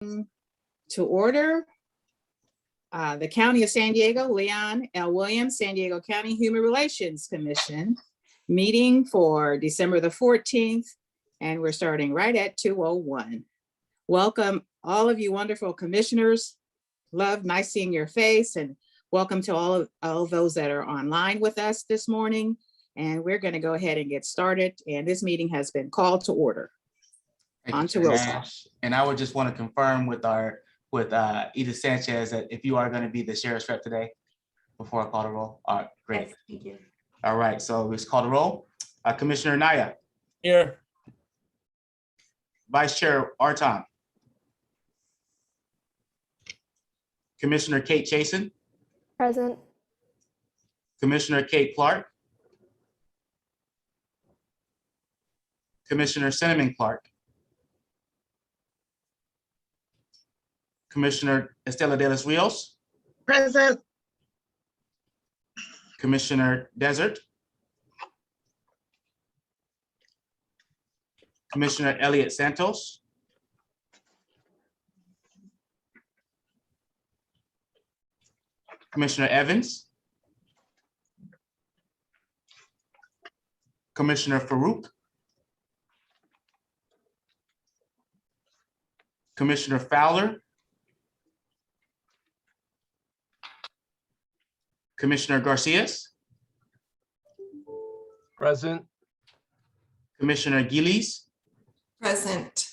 To order. The County of San Diego, Leon L. Williams, San Diego County Human Relations Commission, meeting for December the 14th, and we're starting right at 2:01. Welcome, all of you wonderful commissioners. Love, nice seeing your face, and welcome to all of those that are online with us this morning. And we're going to go ahead and get started, and this meeting has been called to order. On to roll call. And I would just want to confirm with Edith Sanchez that if you are going to be the sheriff's rep today before I call the roll. All right, great. Yes, thank you. All right, so let's call the roll. Commissioner Naya. Here. Vice Chair Arton. Commissioner Kate Chasen. Present. Commissioner Kate Clark. Commissioner Cinnamon Clark. Commissioner Estela de los Rios. Present. Commissioner Desert. Commissioner Elliott Santos. Commissioner Evans. Commissioner Farouk. Commissioner Fowler. Commissioner Garcias. Present. Commissioner Gillies. Present.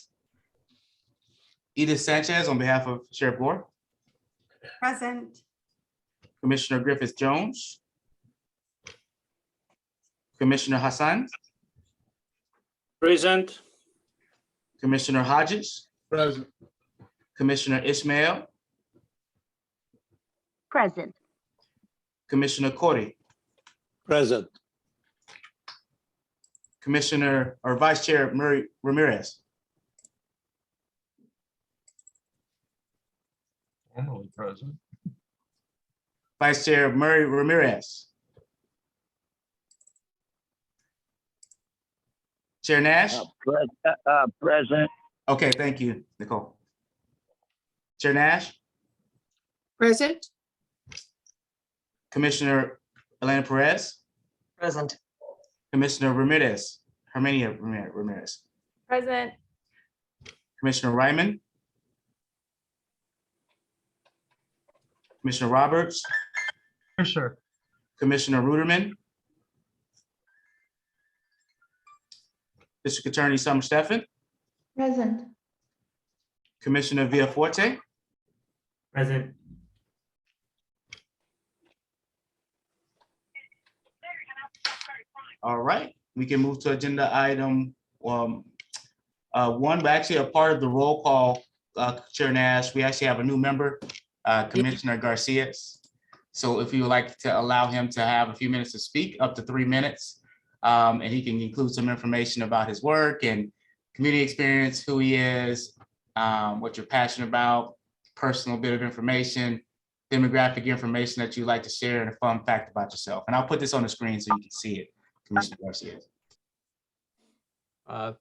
Edith Sanchez on behalf of Sheriff Gore. Present. Commissioner Griffith Jones. Commissioner Hassan. Present. Commissioner Hodges. Present. Commissioner Ishmael. Present. Commissioner Corey. Present. Commissioner or Vice Chair Murray Ramirez. Formally present. Vice Chair Murray Ramirez. Chair Nash. Present. Okay, thank you, Nicole. Chair Nash. Present. Commissioner Elena Perez. Present. Commissioner Ramirez. Hermania Ramirez. Present. Commissioner Ryman. Commissioner Roberts. For sure. Commissioner Ruderman. District Attorney Summer Steffen. Present. Commissioner Villaforte. Present. All right, we can move to agenda item one, but actually a part of the roll call, Chair Nash, we actually have a new member, Commissioner Garcias. So if you would like to allow him to have a few minutes to speak, up to 3 minutes, and he can include some information about his work and community experience, who he is, what you're passionate about, personal bit of information, demographic information that you'd like to share, and a fun fact about yourself. And I'll put this on the screen so you can see it. Commissioner Garcia.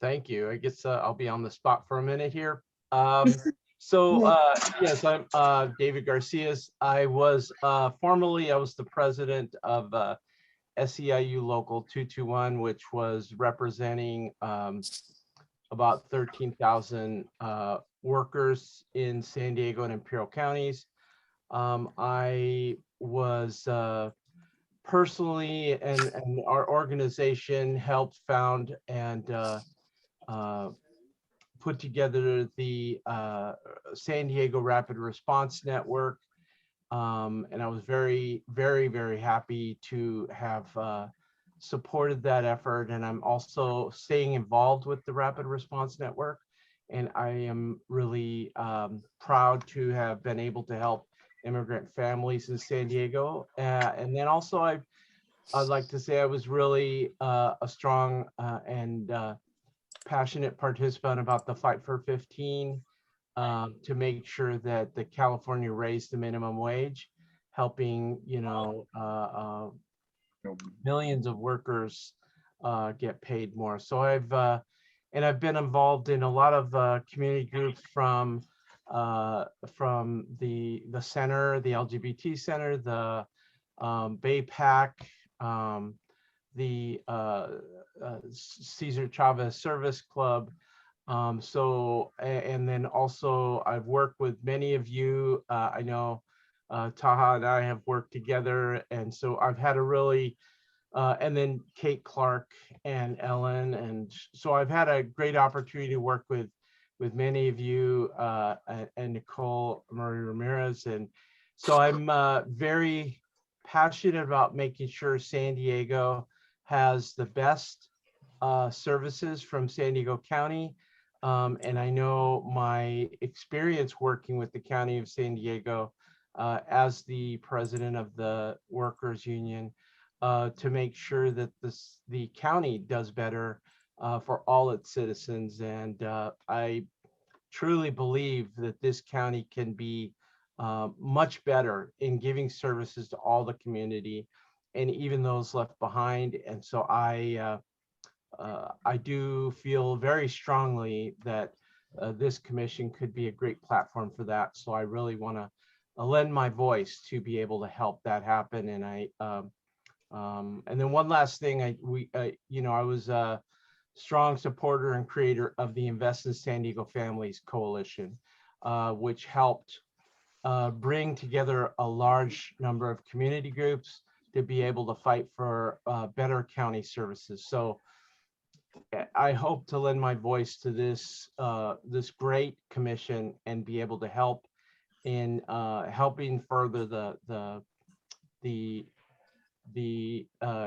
Thank you. I guess I'll be on the spot for a minute here. Yes, I'm David Garcias. I was formerly, I was the president of SEIU Local 221, which was representing about 13,000 workers in San Diego and Imperial counties. I was personally, and our organization helped found and put together the San Diego Rapid Response Network. And I was very, very, very happy to have supported that effort. And I'm also staying involved with the Rapid Response Network. And I am really proud to have been able to help immigrant families in San Diego. And then also I'd like to say I was really a strong and passionate participant about the Fight for 15 to make sure that the California raised the minimum wage, helping, millions of workers get paid more. So I've been involved in a lot of community groups, from from the center, the LGBT center, the BayPAC, the Cesar Chavez Service Club. And then also I've worked with many of you. I know Taha and I have worked together, and so I've had a really and then Kate Clark and Ellen, and so I've had a great opportunity to work with many of you and Nicole Marie Ramirez, and so I'm very passionate about making sure San Diego has the best services from San Diego County. And I know my experience working with the County of San Diego as the president of the Workers Union to make sure that the county does better for all its citizens. And I truly believe that this county can be much better in giving services to all the community and even those left behind. And so I do feel very strongly that this commission could be a great platform for that. So I really want to lend my voice to be able to help that happen. And and then one last thing, I was a strong supporter and creator of the Invest in San Diego Families Coalition, which helped bring together a large number of community groups to be able to fight for better county services. So I hope to lend my voice to this great commission and be able to help in helping further the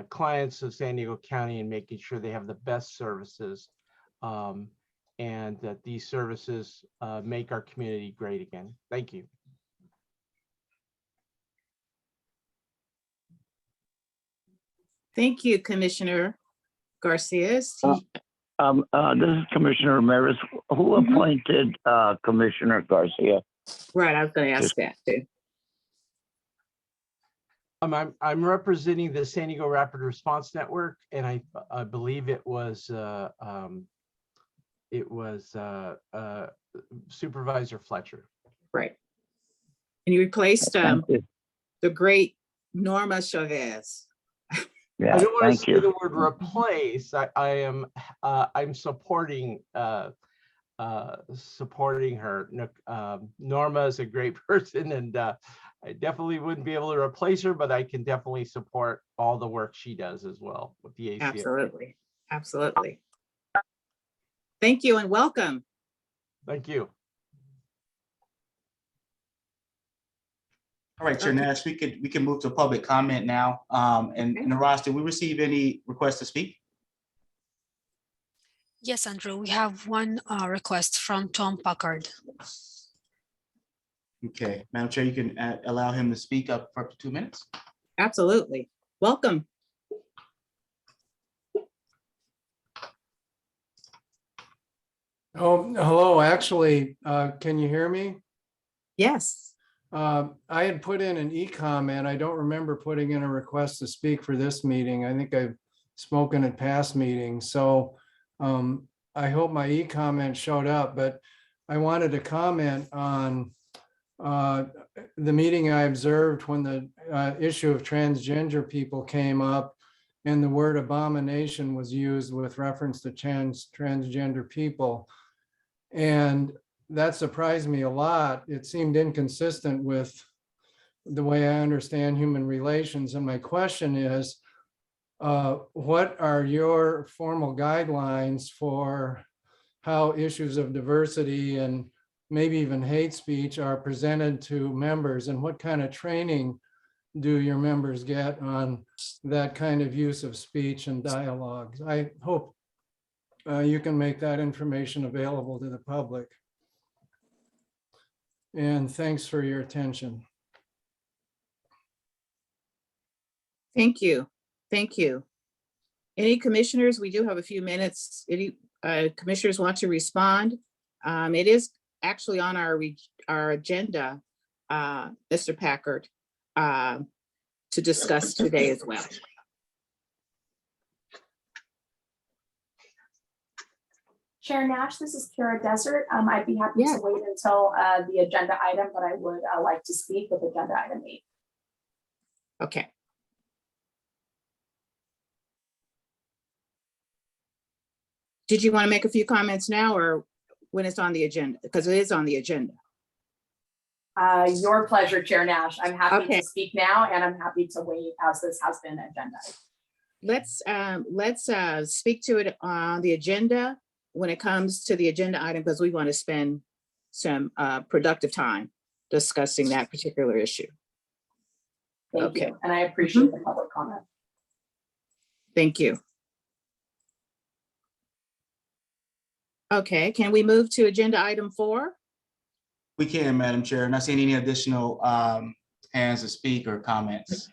clients of San Diego County and making sure they have the best services, and that these services make our community great again. Thank you. Thank you, Commissioner Garcia. This is Commissioner Ramirez. Who appointed Commissioner Garcia? Right, I was going to ask that too. I'm representing the San Diego Rapid Response Network, and I believe it was Supervisor Fletcher. Right. And you replaced Thank you. the great Norma Chavez. Yeah, I don't want to thank say you. the word replace. I'm supporting supporting her. Norma is a great person, and I definitely wouldn't be able to replace her, but I can definitely support all the work she does as well with the ACO. Absolutely. Absolutely. Thank you and welcome. Thank you. All right, Chair Nash, we can move to public comment now. And Naraz, did we receive any requests to speak? Yes, Andrew, we have one request from Tom Packard. Okay, Madam Chair, you can allow him to speak up for up to 2 minutes. Absolutely. Welcome. Oh, hello. Actually, can you hear me? Yes. I had put in an e-comment. I don't remember putting in a request to speak for this meeting. I think I've spoken at past meetings. So I hope my e-comment showed up, but I wanted to comment on the meeting I observed when the issue of transgender people came up and the word abomination was used with reference to transgender people. And that surprised me a lot. It seemed inconsistent with the way I understand human relations. And my question is, what are your formal guidelines for how issues of diversity and maybe even hate speech are presented to members, and what kind of training do your members get on that kind of use of speech and dialogue? I hope you can make that information available to the public. And thanks for your attention. Thank you. Thank you. Any commissioners? We do have a few minutes. Any commissioners want to respond? It is actually on our agenda, Mr. Packard, to discuss today as well. Chair Nash, this is Kara Desert. I'd be happy Yeah. to wait until the agenda item, but I would like to speak with agenda item 8. Okay. Did you want to make a few comments now or when it's on the agenda? Because it is on the agenda. Your pleasure, Chair Nash. I'm happy Okay. to speak now, and I'm happy to wait as this has been agenda. Let's speak to it on the agenda when it comes to the agenda item, because we want to spend some productive time discussing that particular issue. Thank Okay. you, and I appreciate the public comment. Thank you. Okay, can we move to agenda item 4? We can, Madam Chair. Not seeing any additional hands to speak or comments.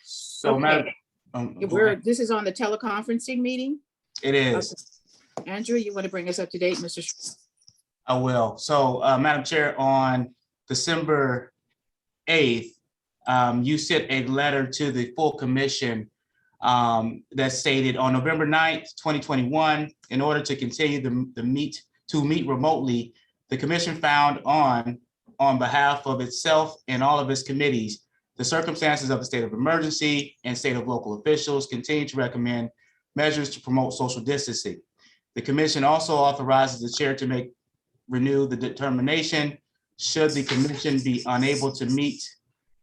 So, Madam, This is on the teleconferencing meeting. it is. Andrew, you want to bring us up to date, Mr. I will. So, Madam Chair, on December 8th, you sent a letter to the full commission that stated on November 9th, 2021, in order to continue the meet remotely, the commission found on behalf of itself and all of its committees, the circumstances of the state of emergency and state of local officials continue to recommend measures to promote social distancing. The commission also authorizes the chair to renew the determination should the commission be unable to meet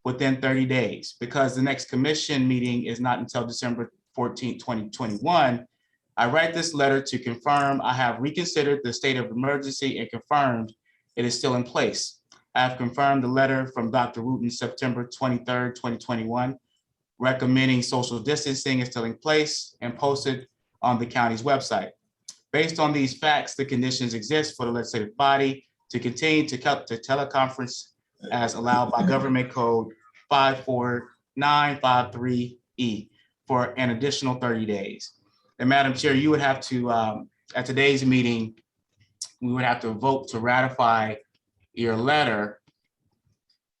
within 30 days. Because the next commission meeting is not until December 14th, 2021, I write this letter to confirm I have reconsidered the state of emergency and confirmed it is still in place. I have confirmed the letter from Dr. Wooten, September 23rd, 2021, recommending social distancing is still in place and posted on the county's website. Based on these facts, the conditions exist for the legislative body to continue to teleconference as allowed by Government Code 54953E for an additional 30 days. And Madam Chair, you would have to, at today's meeting, we would have to vote to ratify your letter.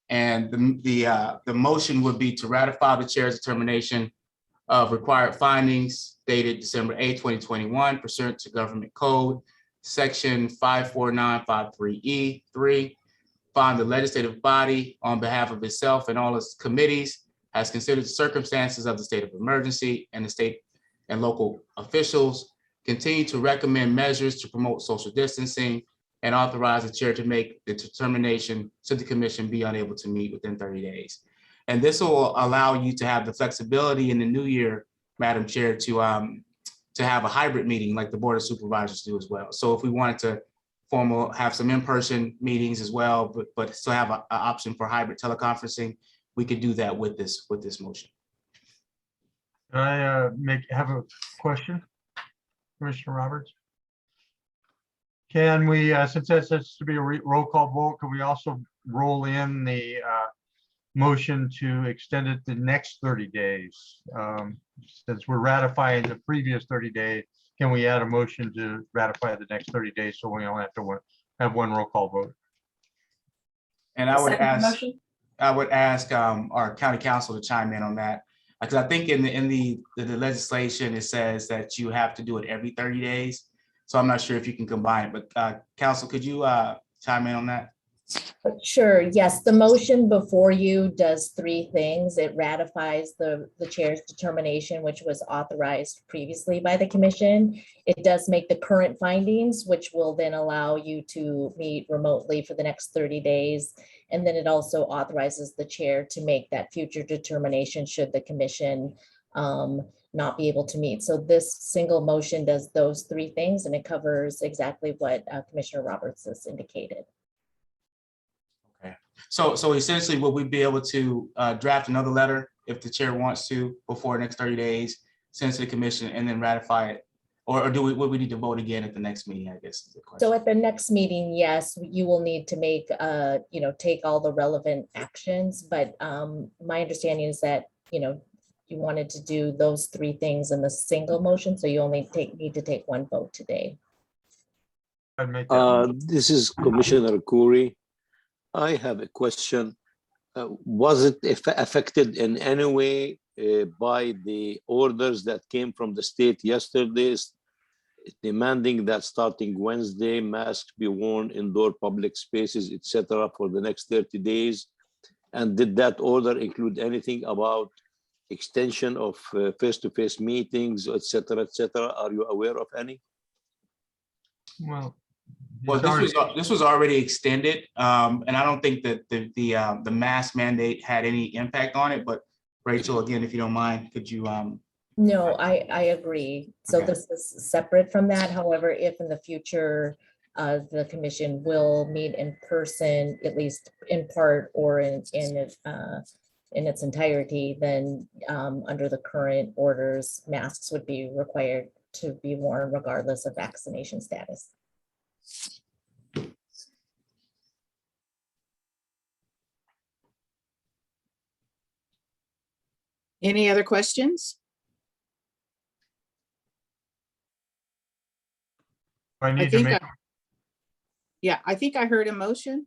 And the motion would be to ratify the chair's determination of required findings dated December 8, 2021, pursuant to Government Code, Section 54953E3. Find the legislative body on behalf of itself and all its committees has considered the circumstances of the state of emergency and the state and local officials continue to recommend measures to promote social distancing and authorize the chair to make the determination should the commission be unable to meet within 30 days. And this will allow you to have the flexibility in the new year, Madam Chair, to have a hybrid meeting like the Board of Supervisors do as well. So if we wanted to have some in-person meetings as well, but still have an option for hybrid teleconferencing, we could do that with this motion. Can I have a question, Commissioner Roberts? Can we, since this has to be a roll call vote, can we also roll in the motion to extend it the next 30 days? Since we're ratifying the previous 30 days, can we add a motion to ratify the next 30 days so we only have to have one roll call vote? And I would ask our county council to chime in on that, because I think in the legislation it says that you have to do it every 30 days. So I'm not sure if you can combine it, but council, could you chime in on that? Sure. Yes, the motion before you does 3 things. It ratifies the chair's determination, which was authorized previously by the commission. It does make the current findings, which will then allow you to meet remotely for the next 30 days. And then it also authorizes the chair to make that future determination should the commission not be able to meet. So this single motion does those 3 things, and it covers exactly what Commissioner Roberts has indicated. So essentially, will we be able to draft another letter if the chair wants to before the next 30 days, send to the commission and then ratify it? Or would we need to vote again at the next meeting, I guess is the question. So at the next meeting, yes, you will need to make, take all the relevant actions. But my understanding is that, you wanted to do those 3 things in the single motion. So you only need to take 1 vote today. This is Commissioner Khoury. I have a question. Was it affected in any way by the orders that came from the state yesterday demanding that starting Wednesday, masks be worn indoor public spaces, etc., for the next 30 days. And did that order include anything about extension of face-to-face meetings, etc., etc.? Are you aware of any? Well, Well, this was already extended, and I don't think that the mask mandate had any impact on it. But Rachel, again, if you don't mind, could you? No, I agree. So Okay. this is separate from that. However, if in the future, the commission will meet in person, at least in part or in its entirety, then under the current orders, masks would be required to be worn regardless of vaccination status. Any other questions? I need to think make, Yeah, I think I heard a motion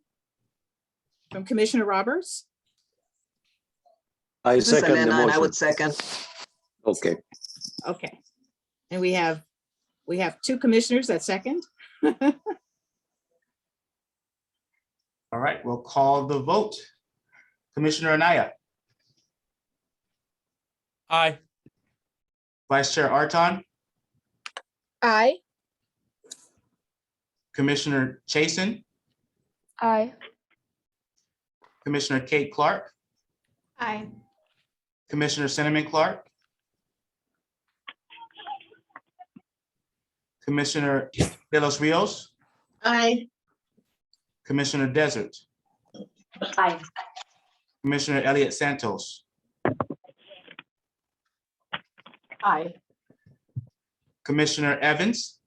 from Commissioner Roberts. I This is second the Elena, and I motion. would second. Okay. Okay. And we have two commissioners that second. All right, we'll call the vote. Commissioner Anaya, Aye. Vice Chair Arton, Aye. Commissioner Chason, Aye. Commissioner Kate Clark, Aye. Commissioner Cinnamon Clark, Commissioner De Los Rios, Aye. Commissioner Desert, Aye. Commissioner Elliott Santos, Aye. Commissioner Evans,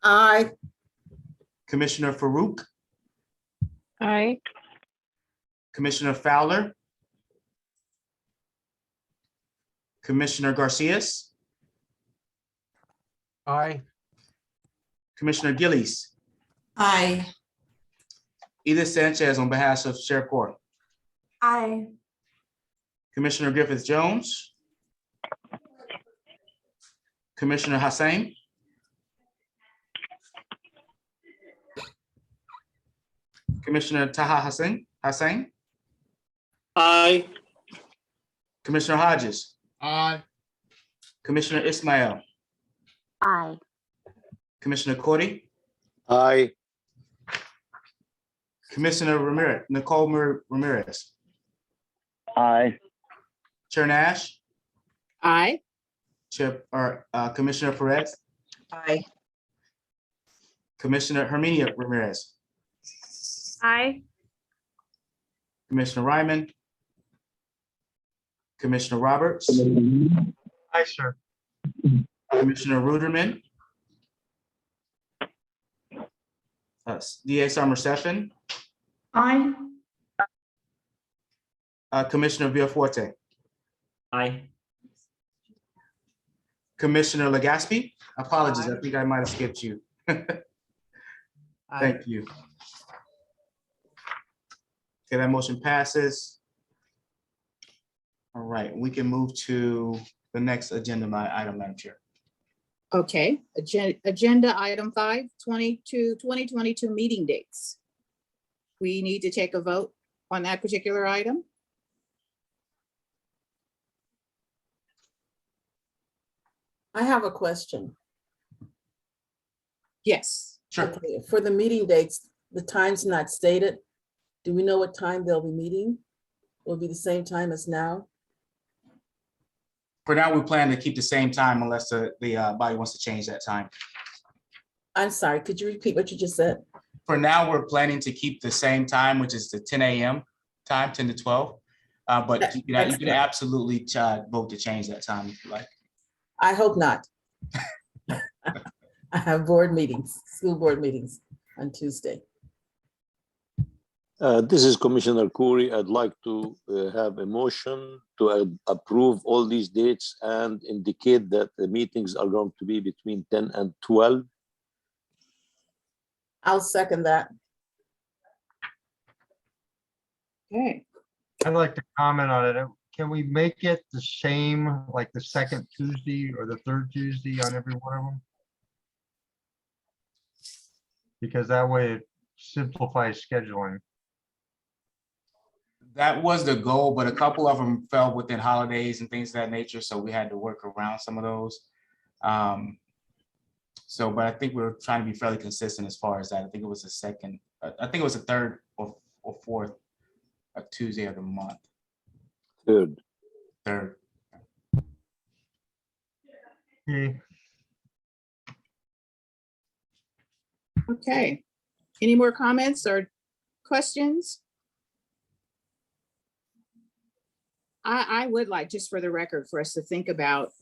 Aye. Commissioner Farouk, Aye. Commissioner Fowler, Commissioner Garcias, Aye. Commissioner Gillies, Aye. Edith Sanchez on behalf of Chair Court, Aye. Commissioner Griffith Jones, Commissioner Hassan, Commissioner Taha Hassan, Aye. Commissioner Hodges, aye, Commissioner Ismail, Aye. Commissioner Cody, Aye. Commissioner Ramirez, Nicole Ramirez, Aye. Chair Nash, Aye. Commissioner Perez, Aye. Commissioner Herminia Ramirez, Aye. Commissioner Ryman, Commissioner Roberts, aye, sir. Commissioner Ruderman, DA Summer Stephan, Aye. Commissioner Villaforte, Aye. Commissioner Legaspi. Apologies, I think I might have skipped you. Aye. Thank you. Okay, that motion passes. All right, we can move to the next agenda item, Madam Chair. Okay, agenda item 5, 2022 meeting dates. We need to take a vote on that particular item. I have a question. Yes. Sure. Okay, for the meeting dates, the time's not stated. Do we know what time they'll be meeting? Will it be the same time as now? For now, we plan to keep the same time unless the body wants to change that time. I'm sorry, could you repeat what you just said? For now, we're planning to keep the same time, which is the 10 a.m. time, 10 to 12. But you can Excellent. absolutely vote to change that time if you like. I hope not. I have school board meetings on Tuesday. This is Commissioner Khoury. I'd like to have a motion to approve all these dates and indicate that the meetings are going to be between 10 and 12. I'll second that. Okay. I'd like to comment on it. Can we make it the same, like the second Tuesday or the third Tuesday on every one of them? Because that way it simplifies scheduling. That was the goal, but a couple of them fell within holidays and things of that nature, so we had to work around some of those. So, but I think we're trying to be fairly consistent as far as that. I think it was the second, I think it was the third or fourth Tuesday of the month. Third. Third. Okay. Okay. Any more comments or questions? I would like, just for the record, for us to think about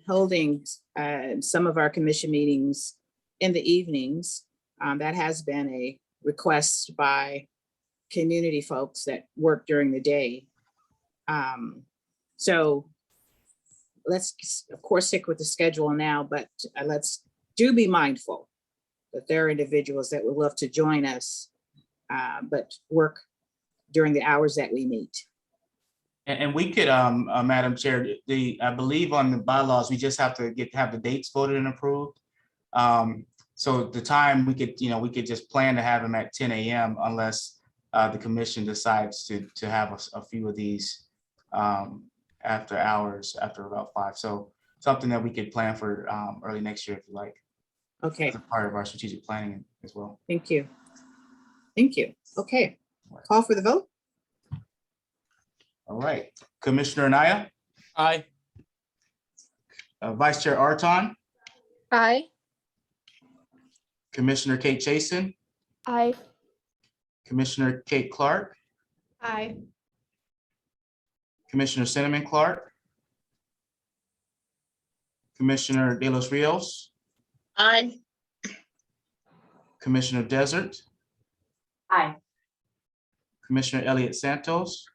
holding some of our commission meetings in the evenings. That has been a request by community folks that work during the day. So let's, of course, stick with the schedule now, but let's be mindful that there are individuals that would love to join us, but work during the hours that we meet. And we could, Madam Chair, I believe on the bylaws, we just have to have the dates voted and approved. So the time we could just plan to have them at 10 a.m. unless the commission decides to have a few of these after hours, after about 5. So something that we could plan for early next year if you like. Okay, As a part of our strategic planning as well. thank you. Thank you. Okay, call for the vote. All right, Commissioner Anaya, Aye. Vice Chair Arton, Aye. Commissioner Kate Chason, Aye. Commissioner Kate Clark, Aye. Commissioner Cinnamon Clark, Commissioner De Los Rios, Aye. Commissioner Desert, Aye. Commissioner Elliott Santos,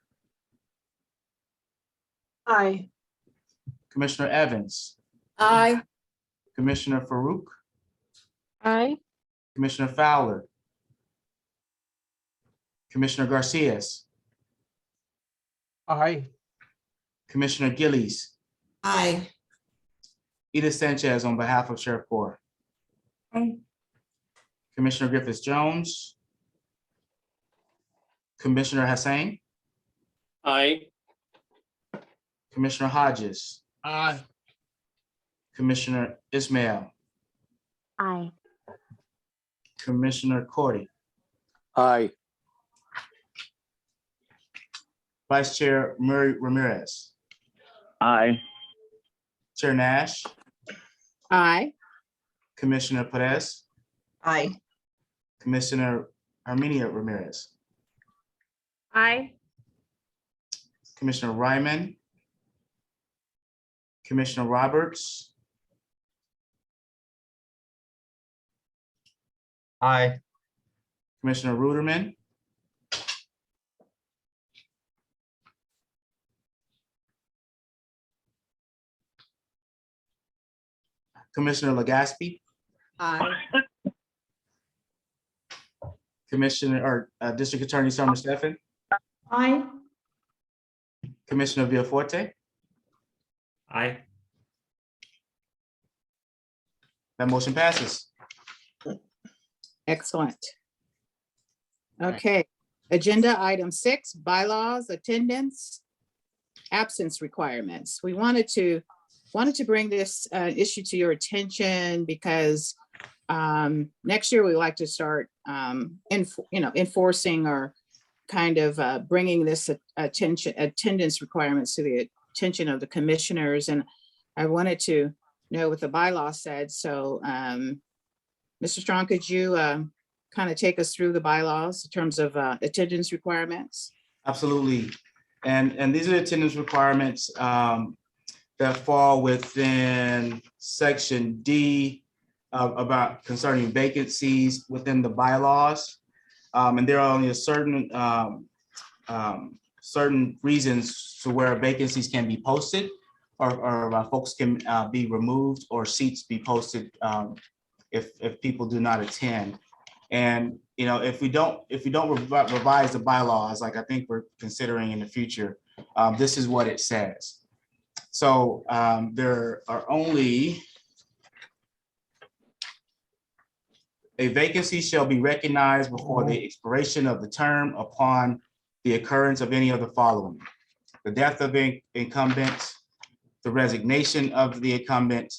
Aye. Commissioner Evans, Aye. Commissioner Farouk, Aye. Commissioner Fowler, Commissioner Garcias, Aye. Commissioner Gillies, Aye. Edith Sanchez on behalf of Sheriff Gore, Aye. Commissioner Griffiths Jones, Commissioner Hassan, Aye. Commissioner Hodges, Aye. Commissioner Ismail, Aye. Commissioner Cordy, Aye. Vice Chair Murray Ramirez, Aye. Chair Nash, Aye. Commissioner Perez, Aye. Commissioner Armenia Ramirez, Aye. Commissioner Ryman, Commissioner Roberts, Aye. Commissioner Ruderman, Commissioner Legaspi, Aye. Commissioner or District Attorney Summer Stephan, Aye. Commissioner Villaforte. Aye. That motion passes. Excellent. Okay, agenda item 6, bylaws, attendance, absence requirements. We wanted to bring this issue to your attention because next year we like to start enforcing or kind of bringing this attendance requirements to the attention of the commissioners. And I wanted to know what the bylaw said. So Mr. Strong, could you kind of take us through the bylaws in terms of attendance requirements? Absolutely. And these are the attendance requirements that fall within section D about concerning vacancies within the bylaws. And there are only a certain reasons to where vacancies can be posted or folks can be removed or seats be posted if people do not attend. And if we don't revise the bylaws, like I think we're considering in the future, this is what it says. So there are only A vacancy shall be recognized before the expiration of the term upon the occurrence of any of the following: the death of the incumbent, the resignation of the incumbent,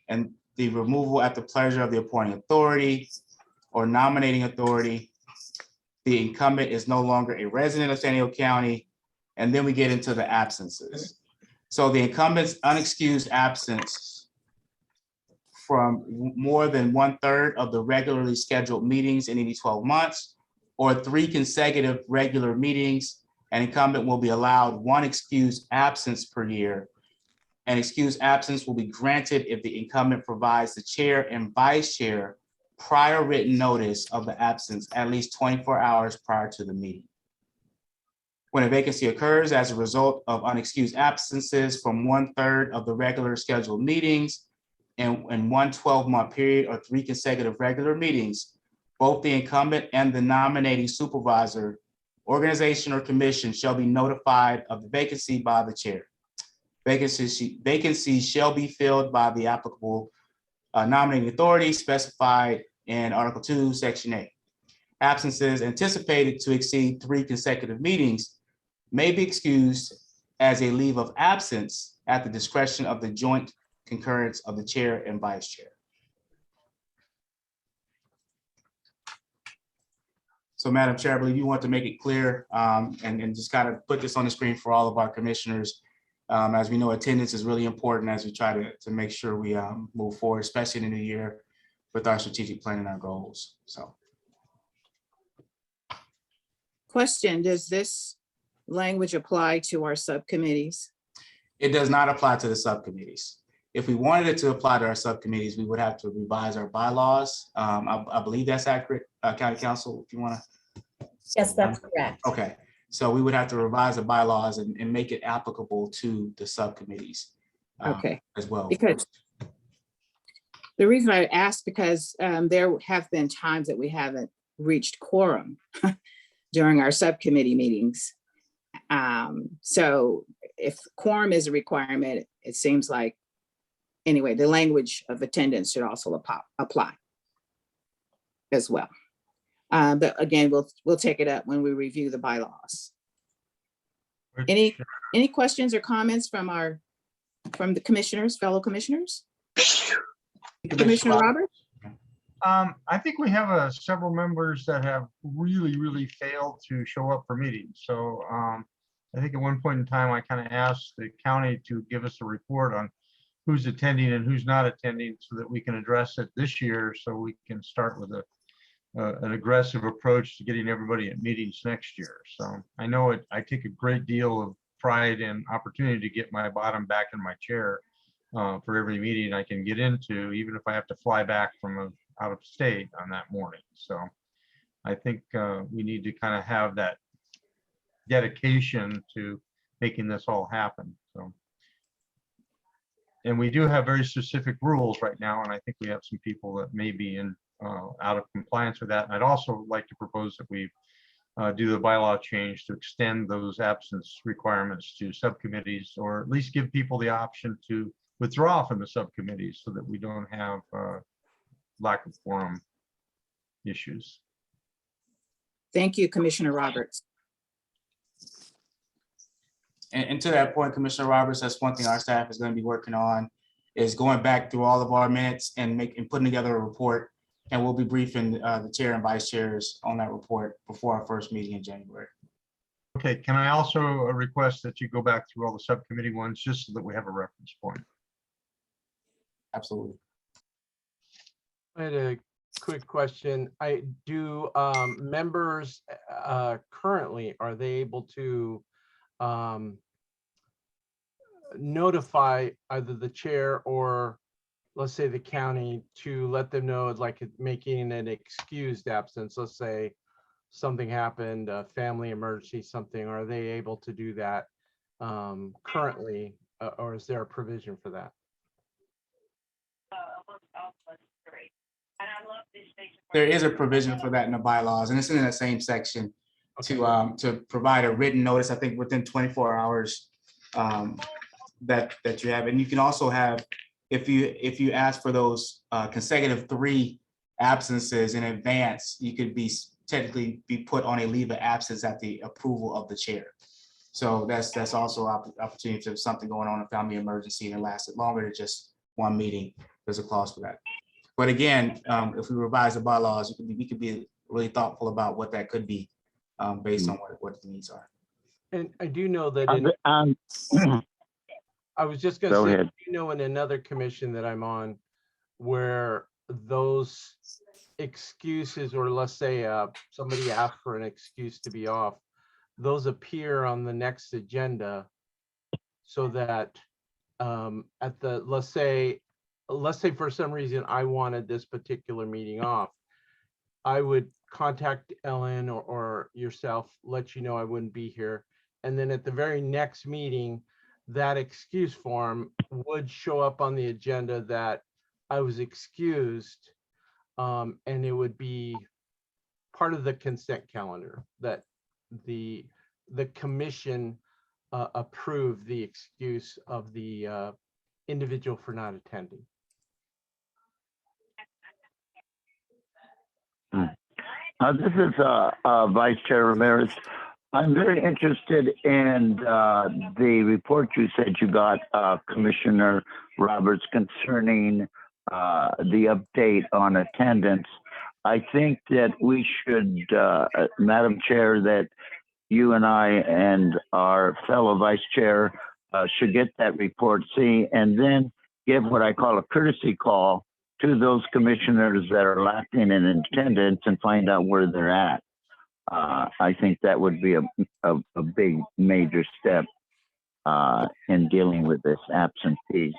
and the removal at the pleasure of the appointing authority or nominating authority. The incumbent is no longer a resident of San Diego County, and then we get into the absences. So the incumbent's unexcused absence from more than 1/3 of the regularly scheduled meetings in any 12 months, or 3 consecutive regular meetings, an incumbent will be allowed 1 excused absence per year. An excused absence will be granted if the incumbent provides the chair and vice chair prior written notice of the absence at least 24 hours prior to the meeting. When a vacancy occurs as a result of unexcused absences from 1/3 of the regular scheduled meetings in one 12-month period or 3 consecutive regular meetings, both the incumbent and the nominating supervisor, organization, or commission shall be notified of the vacancy by the chair. Vacancies shall be filled by the applicable nominating authority specified in Article 2, Section 8. Absences anticipated to exceed 3 consecutive meetings may be excused as a leave of absence at the discretion of the joint concurrence of the chair and vice chair. So, Madam Chair, I believe you want to make it clear and just kind of put this on the screen for all of our commissioners. As we know, attendance is really important as we try to make sure we move forward, especially in the new year with our strategic plan and our goals. So, Question, does this language apply to our subcommittees? it does not apply to the subcommittees. If we wanted it to apply to our subcommittees, we would have to revise our bylaws. I believe that's accurate, County Council, if you want to. Yes, that's correct. Okay, so we would have to revise the bylaws and make it applicable to the subcommittees Okay, as well. because the reason I asked, because there have been times that we haven't reached quorum during our subcommittee meetings. So if quorum is a requirement, it seems like, anyway, the language of attendance should also apply as well. But again, we'll take it up when we review the bylaws. Any questions or comments from the commissioners, fellow commissioners? Commissioner Roberts? I think we have several members that have really failed to show up for meetings. So I think at one point in time, I kind of asked the county to give us a report on who's attending and who's not attending so that we can address it this year, so we can start with an aggressive approach to getting everybody at meetings next year. So I know I take a great deal of pride and opportunity to get my bottom back in my chair for every meeting I can get into, even if I have to fly back from out of state on that morning. So I think we need to kind of have that dedication to making this all happen. So, and we do have very specific rules right now, and I think we have some people that may be out of compliance with that. And I'd also like to propose that we do the bylaw change to extend those absence requirements to subcommittees, or at least give people the option to withdraw from the subcommittees so that we don't have lack of quorum issues. Thank you, Commissioner Roberts. And to that point, Commissioner Roberts, that's one thing our staff is going to be working on, is going back through all of our minutes and putting together a report. And we'll be briefing the chair and vice chairs on that report before our first meeting in January. Okay, can I also request that you go back through all the subcommittee ones just so that we have a reference point? Absolutely. I had a quick question. Do members currently, are they able to notify either the chair or, let's say, the county, to let them know, like making an excused absence? Let's say something happened, a family emergency, something. Are they able to do that currently, or is there a provision for that? There is a provision for that in the bylaws, and it's in that same section to provide a written notice, I think within 24 hours that you have. And you can also have, if you ask for those consecutive 3 absences in advance, you could be technically be put on a leave of absence at the approval of the chair. So that's also opportunity if there's something going on, a family emergency, and it lasted longer than just one meeting. There's a clause for that. But again, if we revise the bylaws, we could be really thoughtful about what that could be based on what the needs are. And I do know that in, I was just Go gonna say, ahead. you know, in another commission that I'm on, where those excuses, or let's say somebody asked for an excuse to be off, those appear on the next agenda, so that at the, let's say for some reason I wanted this particular meeting off, I would contact Ellen or yourself, let you know I wouldn't be here. And then at the very next meeting, that excuse form would show up on the agenda that I was excused. And it would be part of the consent calendar that the commission approve the excuse of the individual for not attending. This is Vice Chair Ramirez. I'm very interested in the report you said you got, Commissioner Roberts, concerning the update on attendance. I think that we should, Madam Chair, that you and I and our fellow Vice Chair should get that report, see, and then give what I call a courtesy call to those commissioners that are lacking in attendance and find out where they're at. I think that would be a big major step in dealing with this absentees.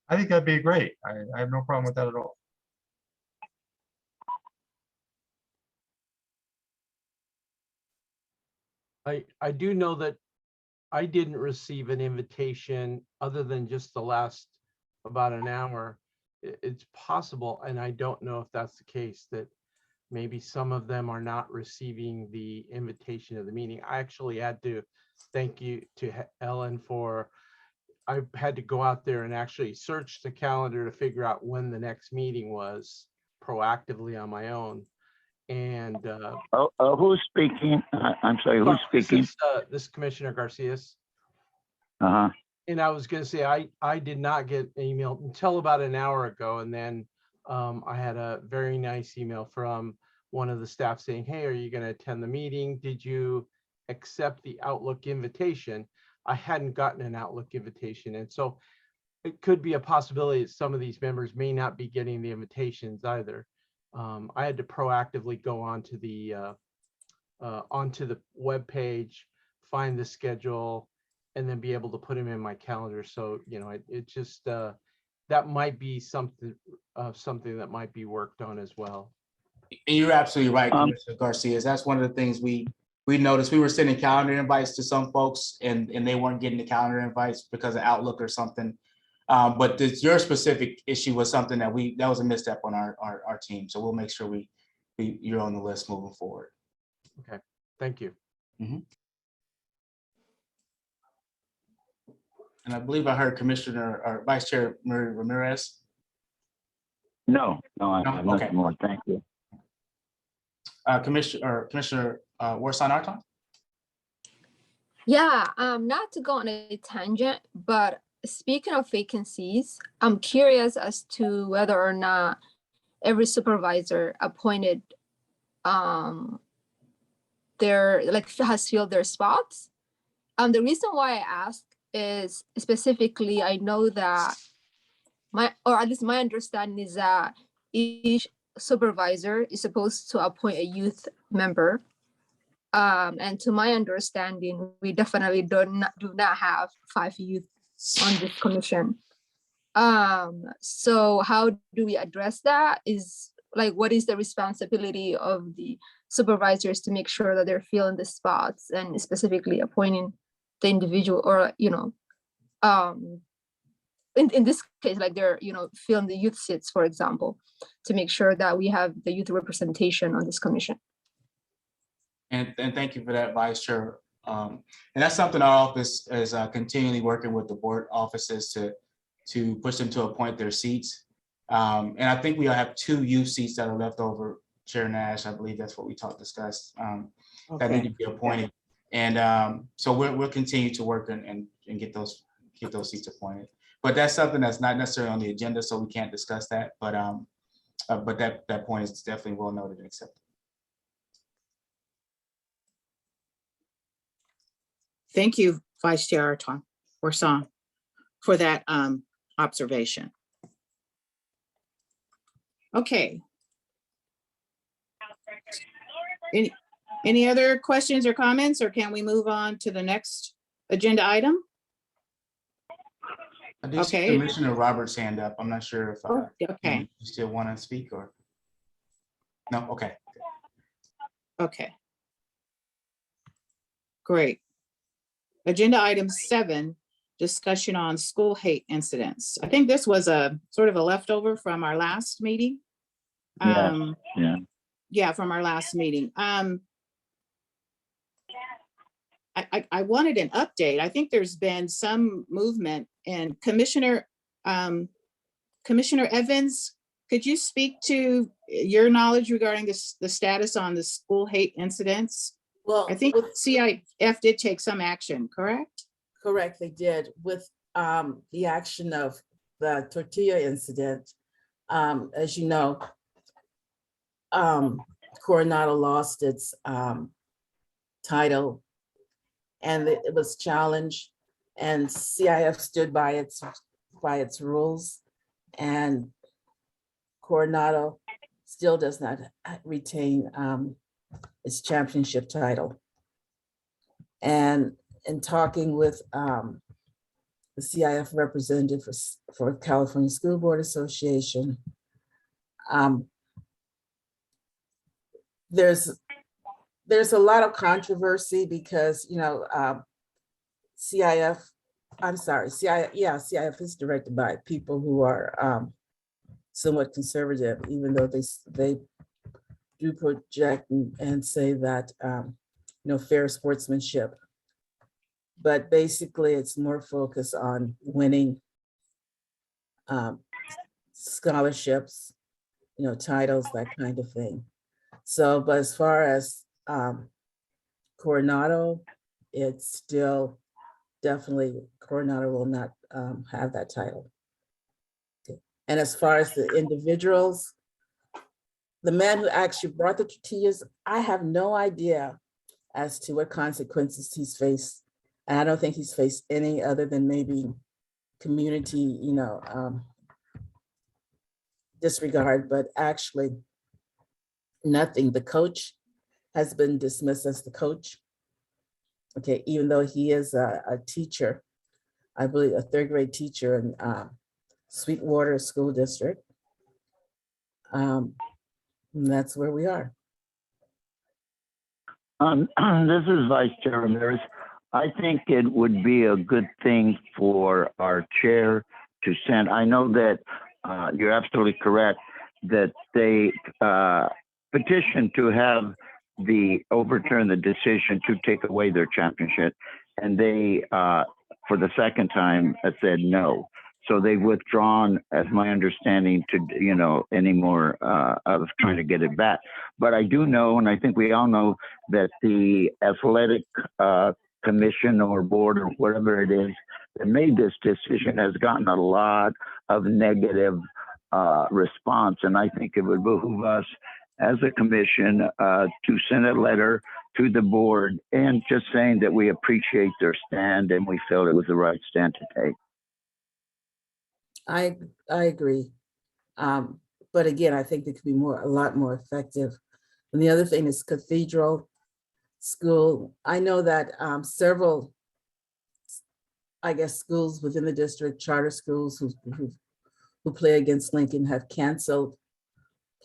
I think that'd be great. I have no problem with that at all. I do know that I didn't receive an invitation other than just the last about an hour. It's possible, and I don't know if that's the case, that maybe some of them are not receiving the invitation of the meeting. I actually had to thank you to Ellen for, I had to go out there and actually search the calendar to figure out when the next meeting was proactively on my own. And who's speaking? I'm sorry, who's speaking? This Commissioner Garcias. Uh-huh. And I was going to say, I did not get an email until about an hour ago. And then I had a very nice email from one of the staff saying, hey, are you going to attend the meeting? Did you accept the Outlook invitation? I hadn't gotten an Outlook invitation. And so it could be a possibility that some of these members may not be getting the invitations either. I had to proactively go onto the web page, find the schedule, and then be able to put them in my calendar. So, you know, it just, that might be something that might be worked on as well. And you're absolutely right, Commissioner Garcia. That's one of the things we noticed. We were sending calendar invites to some folks and they weren't getting the calendar invites because of Outlook or something. But your specific issue was something that was a misstep on our team. So we'll make sure you're on the list moving forward. Okay, thank you. Mm-hmm. And I believe I heard Commissioner or Vice Chair Ramirez. No, I have Okay. nothing more. Thank you. Commissioner Warsan Arton. Yeah, not to go on a tangent, but speaking of vacancies, I'm curious as to whether or not every supervisor appointed has filled their spots. The reason why I ask is specifically, I know that or at least my understanding is that each supervisor is supposed to appoint a youth member. And to my understanding, we definitely do not have 5 youth on this commission. So how do we address that? Is like, what is the responsibility of the supervisors to make sure that they're filling the spots and specifically appointing the individual, or, you know, in this case, like they're, you know, filling the youth seats, for example, to make sure that we have the youth representation on this commission. And thank you for that, Vice Chair. And that's something our office is continually working with the board offices to push them to appoint their seats. And I think we'll have 2 youth seats that are left over, Chair Nash. I believe that's what we discussed, that need to be appointed. And so we'll continue to work and get those seats appointed. But that's something that's not necessarily on the agenda, so we can't discuss that. But that point is definitely well noted and accepted. Thank you, Vice Chair Orson, for that observation. Okay. Any other questions or comments, or can we move on to the next agenda item? I do see Okay. Commissioner Roberts' hand up. I'm not sure if Okay, you still want to speak or no. Okay. okay. Great. Agenda item 7, discussion on school hate incidents. I think this was a sort of a leftover from our last meeting. Yeah. Yeah, from our last meeting. I wanted an update. I think there's been some movement, and Commissioner Evans, could you speak to your knowledge regarding the status on the school hate incidents? Well, I think CIF did take some action, correct? correct, they did with the action of the tortilla incident. As you know, Coronado lost its title, and it was challenged, and CIF stood by its rules, and Coronado still does not retain its championship title. And in talking with the CIF representative for California School Board Association, there's a lot of controversy because, you know, CIF is directed by people who are somewhat conservative, even though they do project and say that, fair sportsmanship. But basically, it's more focused on winning scholarships, titles, that kind of thing. So, but as far as Coronado, it's still definitely Coronado will not have that title. Okay. And as far as the individuals, the man who actually brought the tortillas, I have no idea as to what consequences he's faced. And I don't think he's faced any other than maybe community, disregard, but actually nothing. The coach has been dismissed as the coach. Okay, even though he is a teacher, I believe a 3rd grade teacher in Sweetwater School District. And that's where we are. This is Vice Chair Ramirez. I think it would be a good thing for our chair to send. I know that you're absolutely correct that they petitioned to have overturn the decision to take away their championship, and they for the second time said no. So they've withdrawn, as my understanding, to any more of trying to get it back. But I do know, and I think we all know, that the athletic commission or board or whatever it is that made this decision has gotten a lot of negative response. And I think it would behoove us as a commission to send a letter to the board and just saying that we appreciate their stand and we felt it was the right stand to take. I agree. But again, I think they could be a lot more effective. And the other thing is Cathedral School. I know that several, schools within the district, charter schools who play against Lincoln have canceled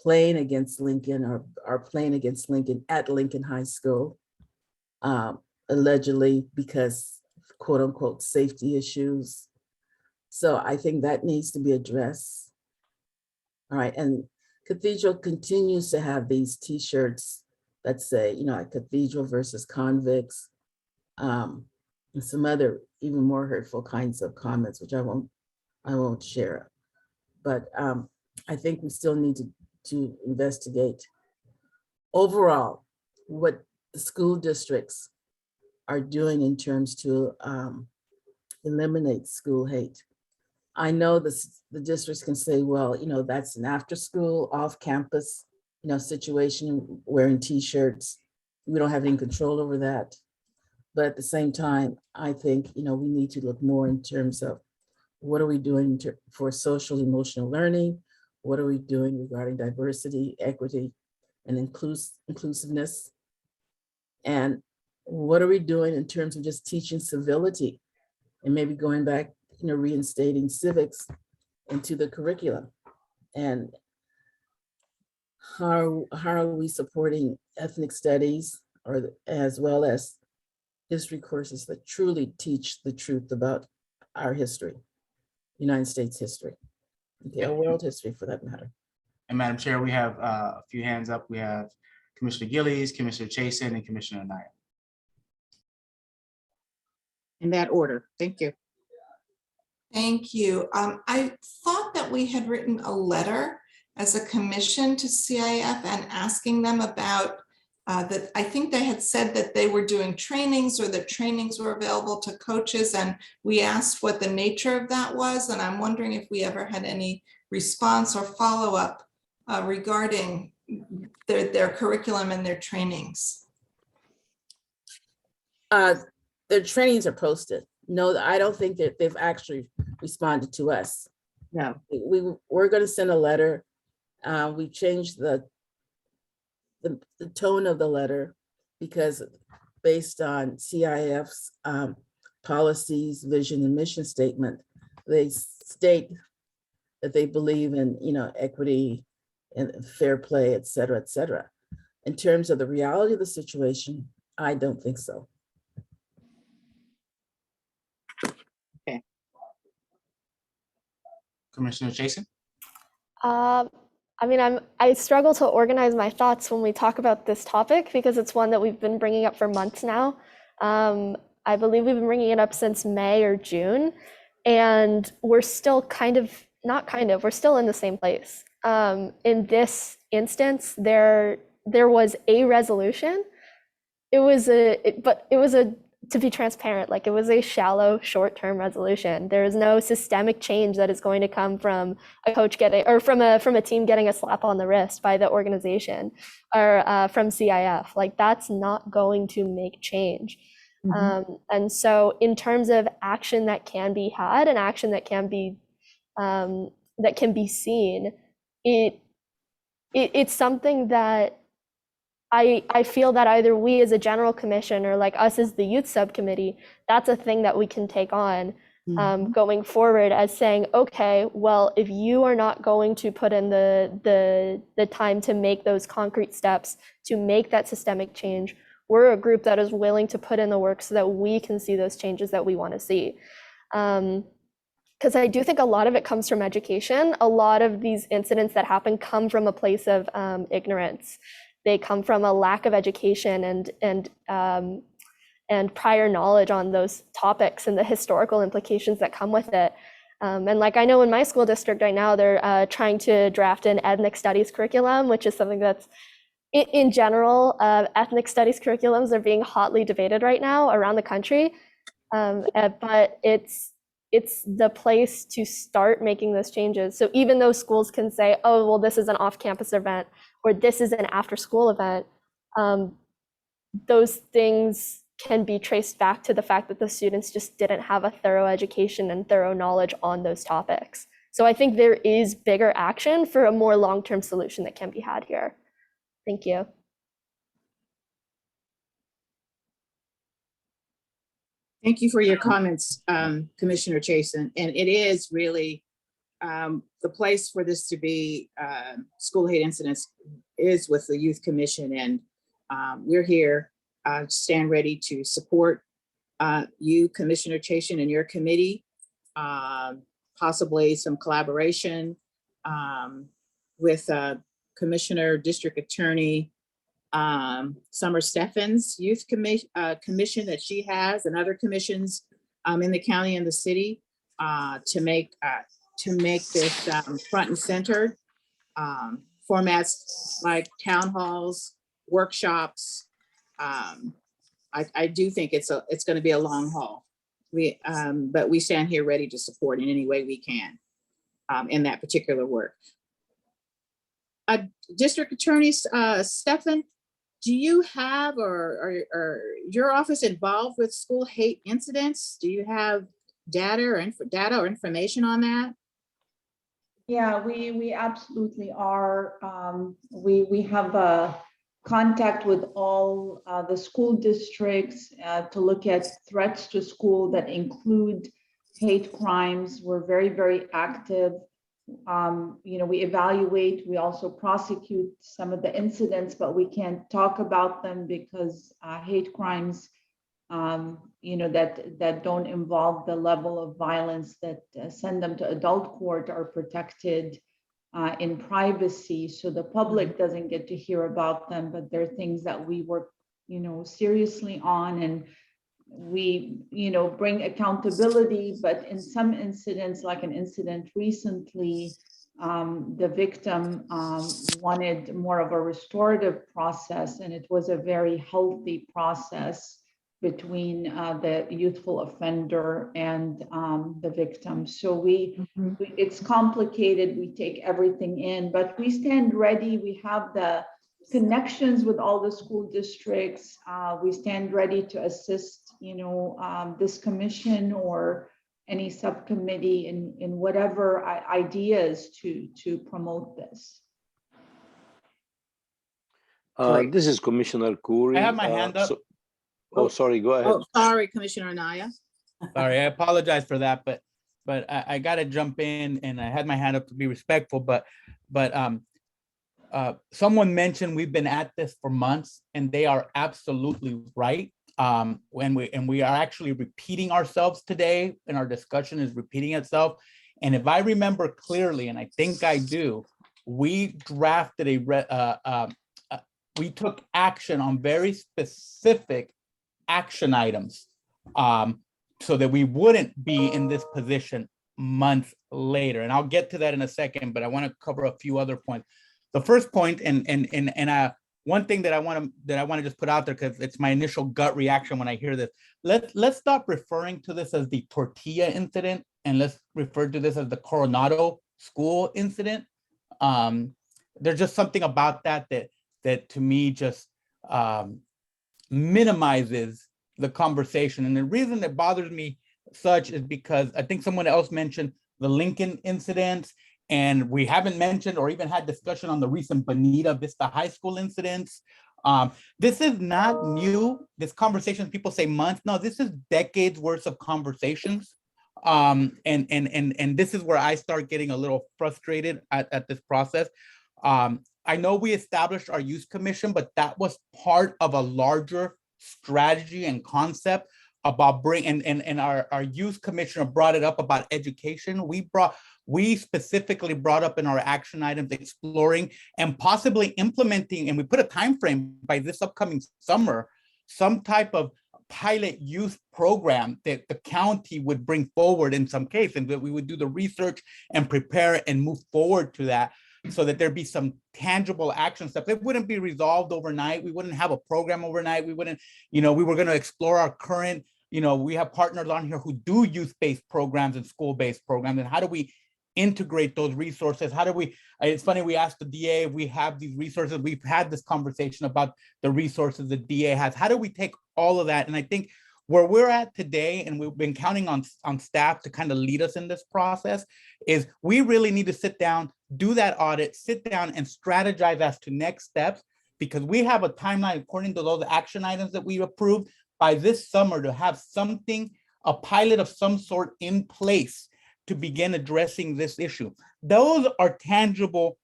playing against Lincoln or are playing against Lincoln at Lincoln High School, allegedly because quote unquote safety issues. So I think that needs to be addressed. All right, and Cathedral continues to have these T-shirts that say, Cathedral versus convicts, and some other even more hurtful kinds of comments, which I won't share. But I think we still need to investigate overall what the school districts are doing in terms to eliminate school hate. I know the districts can say, well, that's an after school, off campus, situation, wearing t-shirts. We don't have any control over that. But at the same time, I think, we need to look more in terms of what are we doing for social emotional learning? What are we doing regarding diversity, equity, and inclusiveness? And what are we doing in terms of just teaching civility and maybe going back, reinstating civics into the curriculum? And how are we supporting ethnic studies or as well as history courses that truly teach the truth about our history, United States history, or world history for that matter? And Madam Chair, we have a few hands up. We have Commissioner Gillies, Commissioner Chason, and Commissioner Knight. In that order. Thank you. Thank you. I thought that we had written a letter as a commission to CIF and asking them about that. I think they had said that they were doing trainings or that trainings were available to coaches, and we asked what the nature of that was. And I'm wondering if we ever had any response or follow-up regarding their curriculum and their trainings. Their trainings are posted. No, I don't think that they've actually responded to us. No. We're going to send a letter. We changed the tone of the letter because based on CIF's policies, vision, and mission statement, they state that they believe in, equity and fair play, et cetera, et cetera. In terms of the reality of the situation, I don't think so. Okay. Commissioner Chason? I struggle to organize my thoughts when we talk about this topic because it's one that we've been bringing up for months now. I believe we've been bringing it up since May or June, and we're still we're still in the same place. In this instance, there was a resolution. To be transparent, it was a shallow, short-term resolution. There is no systemic change that is going to come from a coach getting, or from a team getting a slap on the wrist by the organization, or from CIF. That's not going to make change. Mm-hmm. And so, in terms of action that can be had and action that can be seen, it's something that I feel that either we as a general commission or us as the youth subcommittee, that's a thing that we can take on going forward as saying, okay, well, if you are not going to put in the time to make those concrete steps to make that systemic change, we're a group that is willing to put in the work so that we can see those changes that we want to see. Because I do think a lot of it comes from education. A lot of these incidents that happen come from a place of ignorance. They come from a lack of education and prior knowledge on those topics and the historical implications that come with it. And I know in my school district right now, they're trying to draft an ethnic studies curriculum, which is something that's in general, ethnic studies curriculums are being hotly debated right now around the country. But it's the place to start making those changes. So even though schools can say, oh, well, this is an off-campus event, or this is an after-school event, those things can be traced back to the fact that the students just didn't have a thorough education and thorough knowledge on those topics. So I think there is bigger action for a more long-term solution that can be had here. Thank you. Thank you for your comments, Commissioner Chason. And it is really the place for this to be. School hate incidents is with the Youth Commission, and we're here stand ready to support you, Commissioner Chason, and your committee, possibly some collaboration with Commissioner District Attorney Summer Steffens' youth commission that she has, and other commissions in the county and the city to make this front and center formats like town halls, workshops. I do think it's going to be a long haul. But we stand here ready to support in any way we can in that particular work. District Attorney Stefan, do you have or your office involved with school hate incidents? Do you have data or information on that? Yeah, we absolutely are. We have a contact with all the school districts to look at threats to school that include hate crimes. We're very, very active. We evaluate, we also prosecute some of the incidents, but we can't talk about them because hate crimes, that don't involve the level of violence that send them to adult court are protected in privacy. So the public doesn't get to hear about them, but they're things that we work, seriously on, and we, bring accountability. But in some incidents, like an incident recently, the victim wanted more of a restorative process, and it was a very healthy process between the youthful offender and the victim. So it's complicated. We take everything in, but we stand ready. We have the connections with all the school districts. We stand ready to assist, this commission or any subcommittee in whatever ideas to promote this. This is Commissioner Khoury. I have my hand up. Sorry, go ahead. Oh, sorry, Commissioner Anaya. Sorry, I apologize for that, but I got to jump in, and I had my hand up to be respectful, but someone mentioned we've been at this for months, and they are absolutely right. And we are actually repeating ourselves today, and our discussion is repeating itself. And if I remember clearly, and I think I do, we drafted we took action on very specific action items so that we wouldn't be in this position months later. And I'll get to that in a second, but I want to cover a few other points. The first point, and one thing that I want to just put out there, because it's my initial gut reaction when I hear this. Let's stop referring to this as the tortilla incident, and let's refer to this as the Coronado school incident. There's just something about that to me just minimizes the conversation. And the reason that bothers me such is because I think someone else mentioned the Lincoln incidents, and we haven't mentioned or even had discussion on the recent Bonita Vista High School incidents. This is not new. This conversation, people say months. No, this is decades worth of conversations. And this is where I start getting a little frustrated at this process. I know we established our youth commission, but that was part of a larger strategy and concept about and our youth commissioner brought it up about education. We specifically brought up in our action items exploring and possibly implementing, and we put a time frame by this upcoming summer, some type of pilot youth program that the county would bring forward in some case, and that we would do the research and prepare and move forward to that, so that there'd be some tangible action steps. It wouldn't be resolved overnight. We wouldn't have a program overnight. We wouldn't, we were going to explore our current, we have partners on here who do youth-based programs and school-based programs. And how do we integrate those resources? How do we, it's funny, we asked the DA if we have these resources. We've had this conversation about the resources the DA has. How do we take all of that? And I think where we're at today, and we've been counting on staff to kind of lead us in this process, is we really need to sit down, do that audit, sit down and strategize as to next steps, because we have a timeline according to those action items that we approved by this summer to have something, a pilot of some sort in place to begin addressing this issue. Those are tangible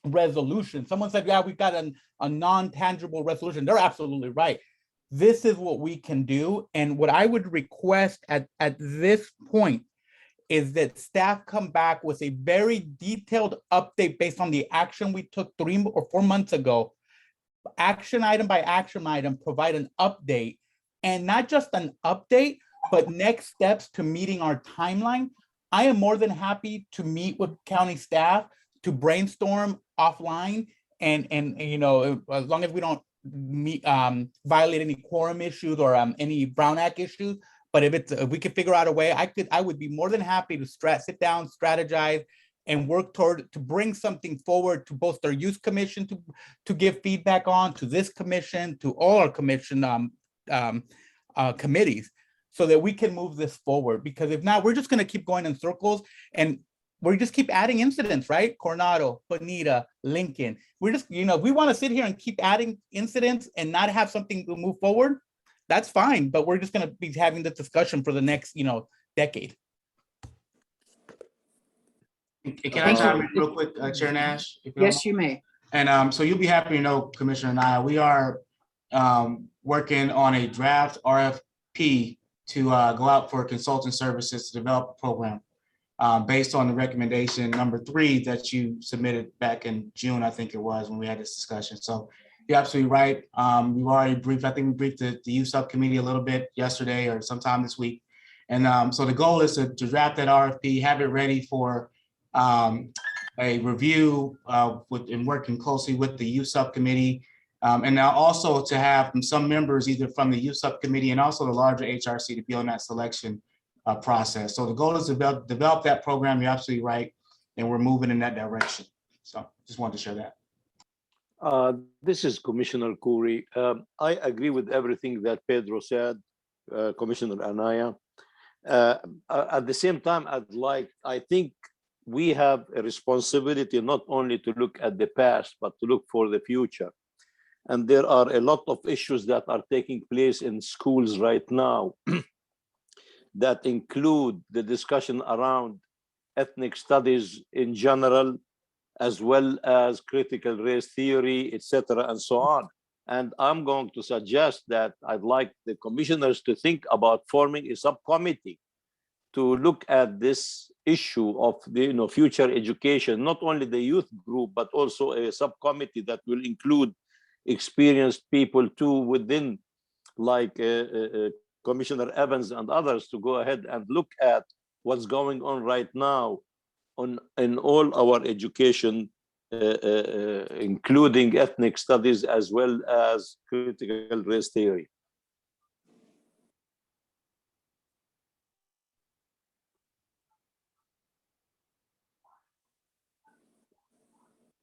resolutions. Someone said, yeah, we've got a non-tangible resolution. They're absolutely right. This is what we can do. And what I would request at this point is that staff come back with a very detailed update based on the action we took 3 or 4 months ago, action item by action item, provide an update, and not just an update, but next steps to meeting our timeline. I am more than happy to meet with county staff to brainstorm offline and you know, as long as we don't violate any quorum issues or any Brown Act issues. But if we could figure out a way, I would be more than happy to sit down, strategize, and work toward to bring something forward to both our youth commission to give feedback on, to this commission, to all our commission committees, so that we can move this forward. Because if not, we're just going to keep going in circles, and we just keep adding incidents, right? Coronado, Bonita, Lincoln. We're just, you know, if we want to sit here and keep adding incidents and not have something to move forward, that's fine. But we're just going to be having this discussion for the next, you know, decade. Can I chime in real quick, Chair Nash? Yes, you may. And so you'll be happy to know, Commissioner Naya, we are working on a draft RFP to go out for consulting services to develop a program based on the recommendation number 3 that you submitted back in June, I think it was, when we had this discussion. So you're absolutely right. We've already briefed, I think we briefed the youth subcommittee a little bit yesterday or sometime this week. And so the goal is to draft that RFP, have it ready for a review and working closely with the youth subcommittee. And now also to have some members either from the youth subcommittee and also the larger HRC to be on that selection process. So the goal is to develop that program. You're absolutely right. And we're moving in that direction. So just wanted to share that. This is Commissioner Khoury. I agree with everything that Pedro said, Commissioner Anaya. At the same time, I think we have a responsibility not only to look at the past, but to look for the future. And there are a lot of issues that are taking place in schools right now that include the discussion around ethnic studies in general, as well as critical race theory, etc., and so on. And I'm going to suggest that I'd like the commissioners to think about forming a subcommittee to look at this issue of the future education, not only the youth group, but also a subcommittee that will include experienced people too within, like Commissioner Evans and others, to go ahead and look at what's going on right now in all our education, including ethnic studies as well as critical race theory.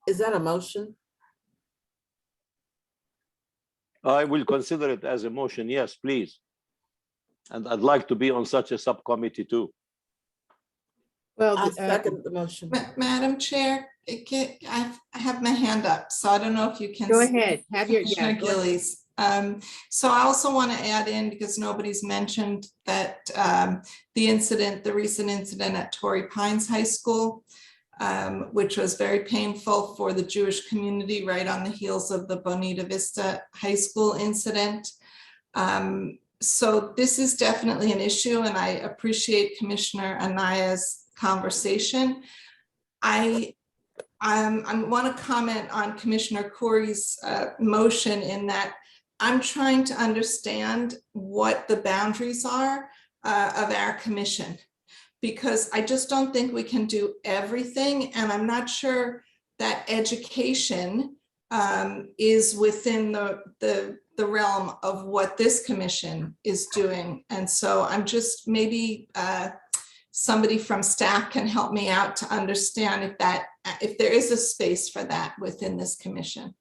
Is that a motion? I will consider it as a motion, yes, please. And I'd like to be on such a subcommittee too. Well, I second the motion. Madam Chair, I have my hand up, so I don't know if you can. Go ahead. Have your, Commissioner Gillies. So I also want to add in, because nobody's mentioned that the recent incident at Torrey Pines High School, which was very painful for the Jewish community right on the heels of the Bonita Vista High School incident. So this is definitely an issue, and I appreciate Commissioner Anaya's conversation. I want to comment on Commissioner Khoury's motion in that I'm trying to understand what the boundaries are of our commission, because I just don't think we can do everything. And I'm not sure that education is within the realm of what this commission is doing. And so I'm just, maybe somebody from staff can help me out to understand if there is a space for that within this commission.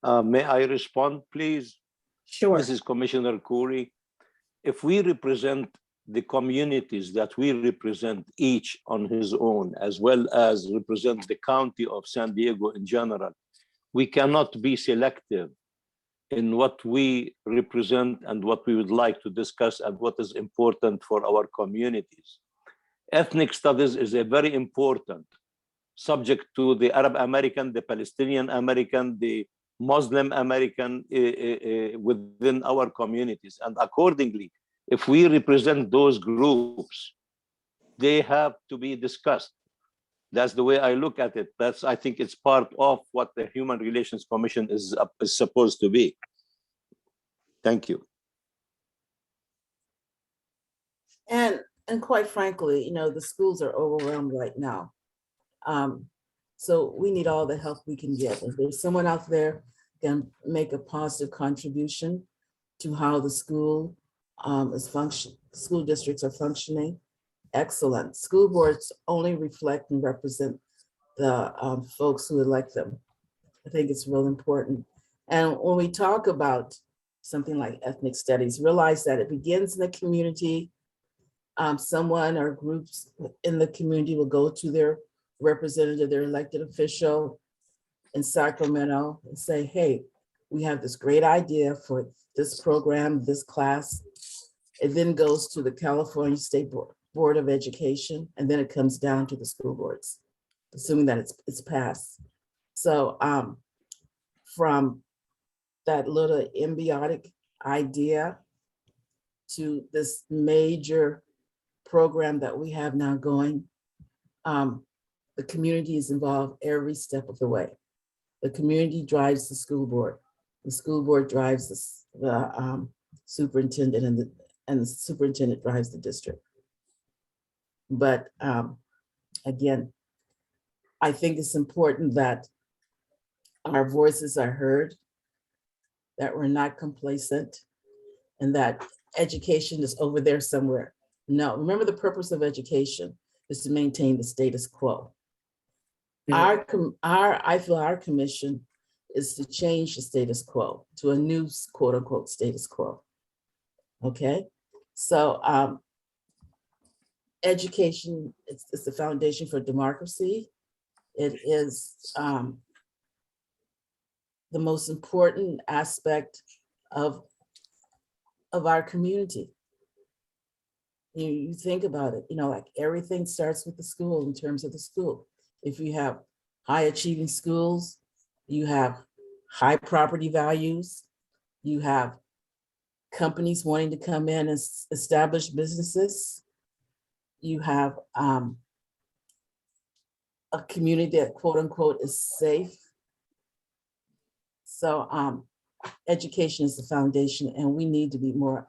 May I respond, please? Sure. This is Commissioner Khoury. If we represent the communities that we represent each on his own, as well as represent the county of San Diego in general, we cannot be selective in what we represent and what we would like to discuss and what is important for our communities. Ethnic studies is a very important subject to the Arab American, the Palestinian American, the Muslim American within our communities. And accordingly, if we represent those groups, they have to be discussed. That's the way I look at it. I think it's part of what the Human Relations Commission is supposed to be. Thank you. And quite frankly, the schools are overwhelmed right now. So we need all the help we can get. If there's someone out there can make a positive contribution to how the school school districts are functioning, excellent. School boards only reflect and represent the folks who elect them. I think it's real important. And when we talk about something like ethnic studies, realize that it begins in the community. Someone or groups in the community will go to their representative, their elected official in Sacramento and say, hey, we have this great idea for this program, this class. It then goes to the California State Board of Education, and then it comes down to the school boards, assuming that it's passed. So from that little embryonic idea to this major program that we have now going, the community is involved every step of the way. The community drives the school board. The school board drives the superintendent, and the superintendent drives the district. But again, I think it's important that our voices are heard, that we're not complacent, and that education is over there somewhere. No, remember the purpose of education is to maintain the status quo. I feel our commission is to change the status quo to a new quote unquote status quo. Okay, so education is the foundation for democracy. It is the most important aspect of our community. You think about it, like everything starts with the school in terms of the school. If you have high achieving schools, you have high property values, you have companies wanting to come in and establish businesses, you have a community that quote unquote is safe. So education is the foundation, and we need to be more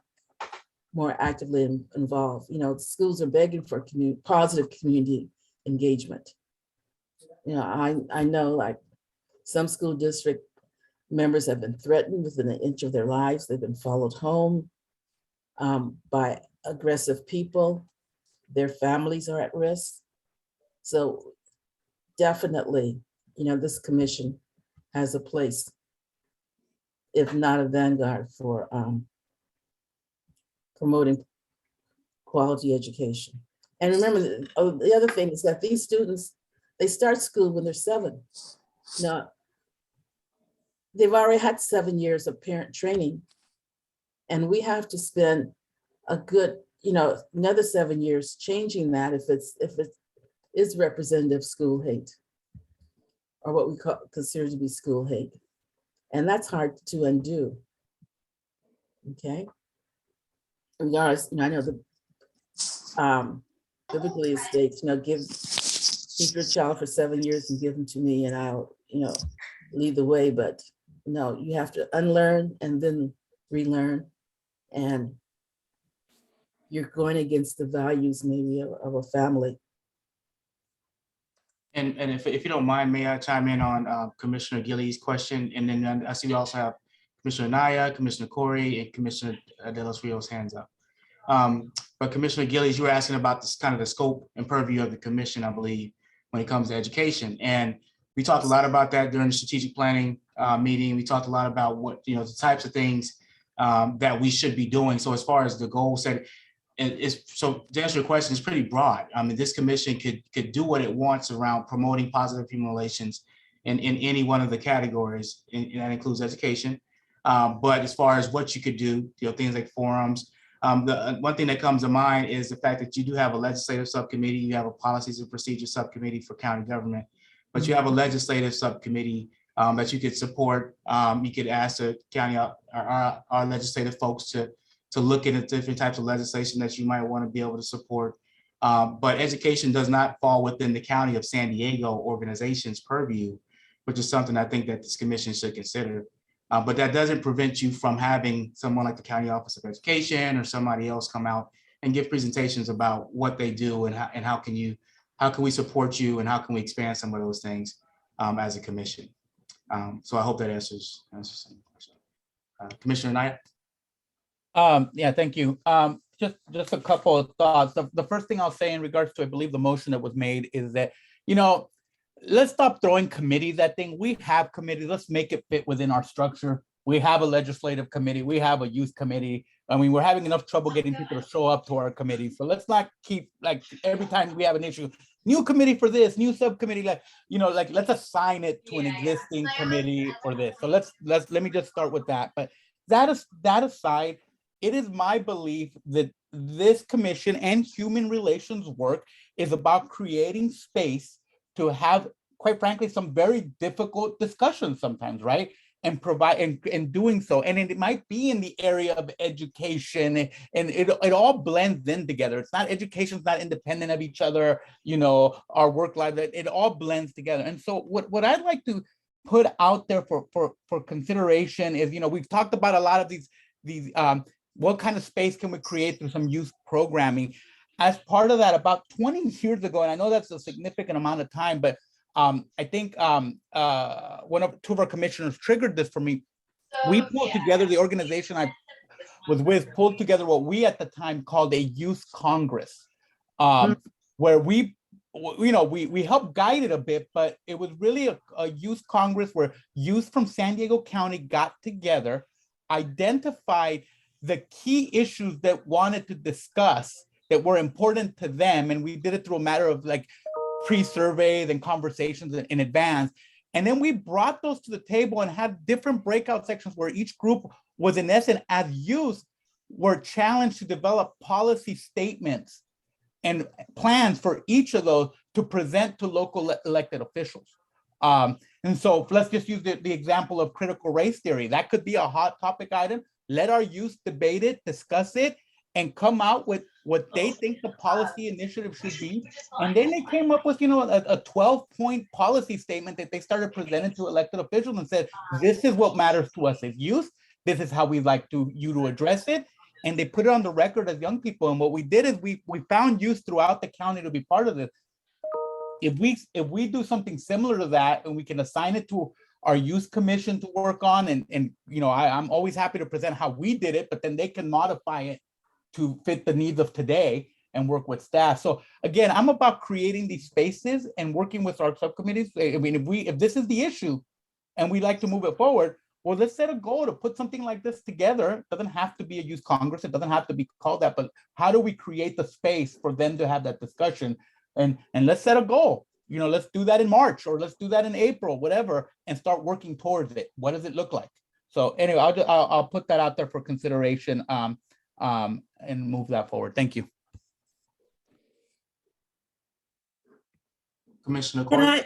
actively involved. Schools are begging for positive community engagement. I know like some school district members have been threatened within an inch of their lives. They've been followed home by aggressive people. Their families are at risk. So definitely, this commission has a place, if not a vanguard, for promoting quality education. And remember, the other thing is that these students, they start school when they're 7. Now, they've already had 7 years of parent training, and we have to spend a good, another 7 years changing that if it is representative school hate, or what we consider to be school hate. And that's hard to undo. Okay. I know the biblically it states, keep your child for 7 years and give them to me, and I'll, lead the way. But no, you have to unlearn and then relearn, and you're going against the values maybe of a family. And if you don't mind, may I chime in on Commissioner Gillies' question? And then I see we also have Commissioner Naya, Commissioner Corey, and Commissioner De Los Rios' hands up. But Commissioner Gillies, you were asking about this kind of the scope and purview of the commission, I believe, when it comes to education. And we talked a lot about that during the strategic planning meeting. We talked a lot about what, the types of things that we should be doing. So as far as the goal set, so to answer your question, it's pretty broad. I mean, this commission could do what it wants around promoting positive human relations in any one of the categories, and that includes education. But as far as what you could do, things like forums, the one thing that comes to mind is the fact that you do have a legislative subcommittee, you have a policies and procedures subcommittee for county government, but you have a legislative subcommittee that you could support. You could ask the county, our legislative folks to look at the different types of legislation that you might want to be able to support. But education does not fall within the County of San Diego organization's purview, which is something I think that this commission should consider. But that doesn't prevent you from having someone like the County Office of Education or somebody else come out and give presentations about what they do and how how can we support you and how can we expand some of those things as a commission? So I hope that answers some question. Commissioner Knight. Yeah, thank you. Just a couple of thoughts. The first thing I'll say in regards to, I believe, the motion that was made is that, let's stop throwing committees at things. We have committees. Let's make it fit within our structure. We have a legislative committee. We have a youth committee. I mean, we're having enough trouble getting people to show up to our committee. So let's not keep, like, every time we have an issue, new committee for this, new subcommittee, let's assign it to an existing committee for this. So let me just start with that. But that aside, it is my belief that this commission and human relations work is about creating space to have, quite frankly, some very difficult discussions sometimes, right? And provide and doing so. And it might be in the area of education, and it all blends in together. It's not, education's not independent of each other, our work life, it all blends together. And so what I'd like to put out there for consideration is, we've talked about a lot of these what kind of space can we create through some youth programming? As part of that, about 20 years ago, and I know that's a significant amount of time, but I think two of our commissioners triggered this for me. We pulled together, the organization I was with pulled together what we at the time called a youth congress, where we helped guide it a bit, but it was really a youth congress where youth from San Diego County got together, identified the key issues that wanted to discuss that were important to them. And we did it through a matter of like pre-surveys and conversations in advance. And then we brought those to the table and had different breakout sections where each group was, in essence, as youth, were challenged to develop policy statements and plans for each of those to present to local elected officials. And so let's just use the example of critical race theory. That could be a hot topic item. Let our youth debate it, discuss it, and come out with what they think the policy initiative should be. And then they came up with, a 12-point policy statement that they started presenting to elected officials and said, this is what matters to us as youth. This is how we'd like you to address it. And they put it on the record as young people. And what we did is we found youth throughout the county to be part of this. If we do something similar to that, and we can assign it to our youth commission to work on, and I'm always happy to present how we did it, but then they can modify it to fit the needs of today and work with staff. So again, I'm about creating these spaces and working with our subcommittees. I mean, if this is the issue and we like to move it forward, well, let's set a goal to put something like this together. It doesn't have to be a youth congress. It doesn't have to be called that, but how do we create the space for them to have that discussion? And let's set a goal. Let's do that in March, or let's do that in April, whatever, and start working towards it. What does it look like? So anyway, I'll put that out there for consideration and move that forward. Thank you. Commissioner Corey.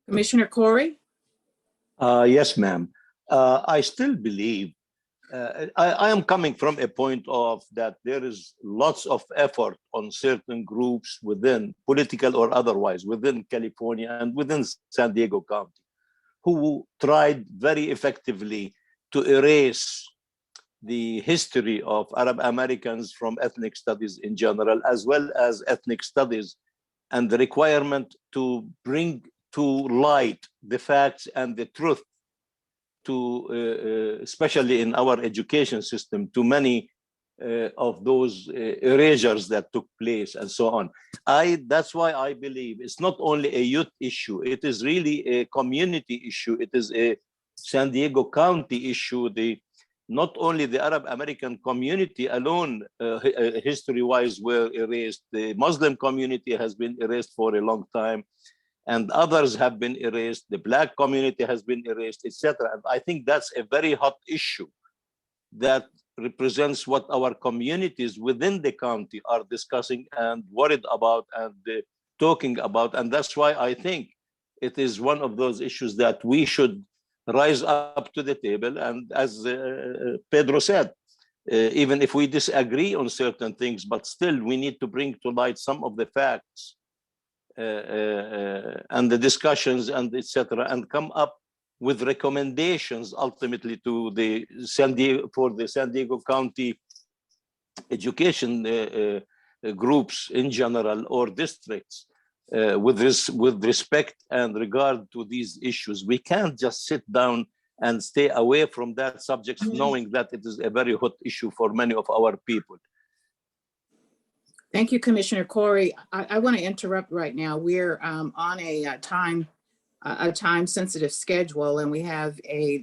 Commissioner Corey? Yes, ma'am. I still believe, I am coming from a point of that there is lots of effort on certain groups within, political or otherwise, within California and within San Diego County, who tried very effectively to erase the history of Arab Americans from ethnic studies in general, as well as ethnic studies, and the requirement to bring to light the facts and the truth to, especially in our education system, to many of those erasures that took place and so on. That's why I believe it's not only a youth issue, it is really a community issue. It is a San Diego County issue. Not only the Arab American community alone, history-wise, were erased. The Muslim community has been erased for a long time, and others have been erased. The Black community has been erased, etc. And I think that's a very hot issue that represents what our communities within the county are discussing and worried about and talking about. And that's why I think it is one of those issues that we should rise up to the table. And as Pedro said, even if we disagree on certain things, but still we need to bring to light some of the facts and the discussions and etc., and come up with recommendations ultimately to the San Diego County Education groups in general or districts with respect and regard to these issues. We can't just sit down and stay away from that subject, knowing that it is a very hot issue for many of our people. Thank you, Commissioner Corey. I want to interrupt right now. We're on a time-sensitive schedule, and we have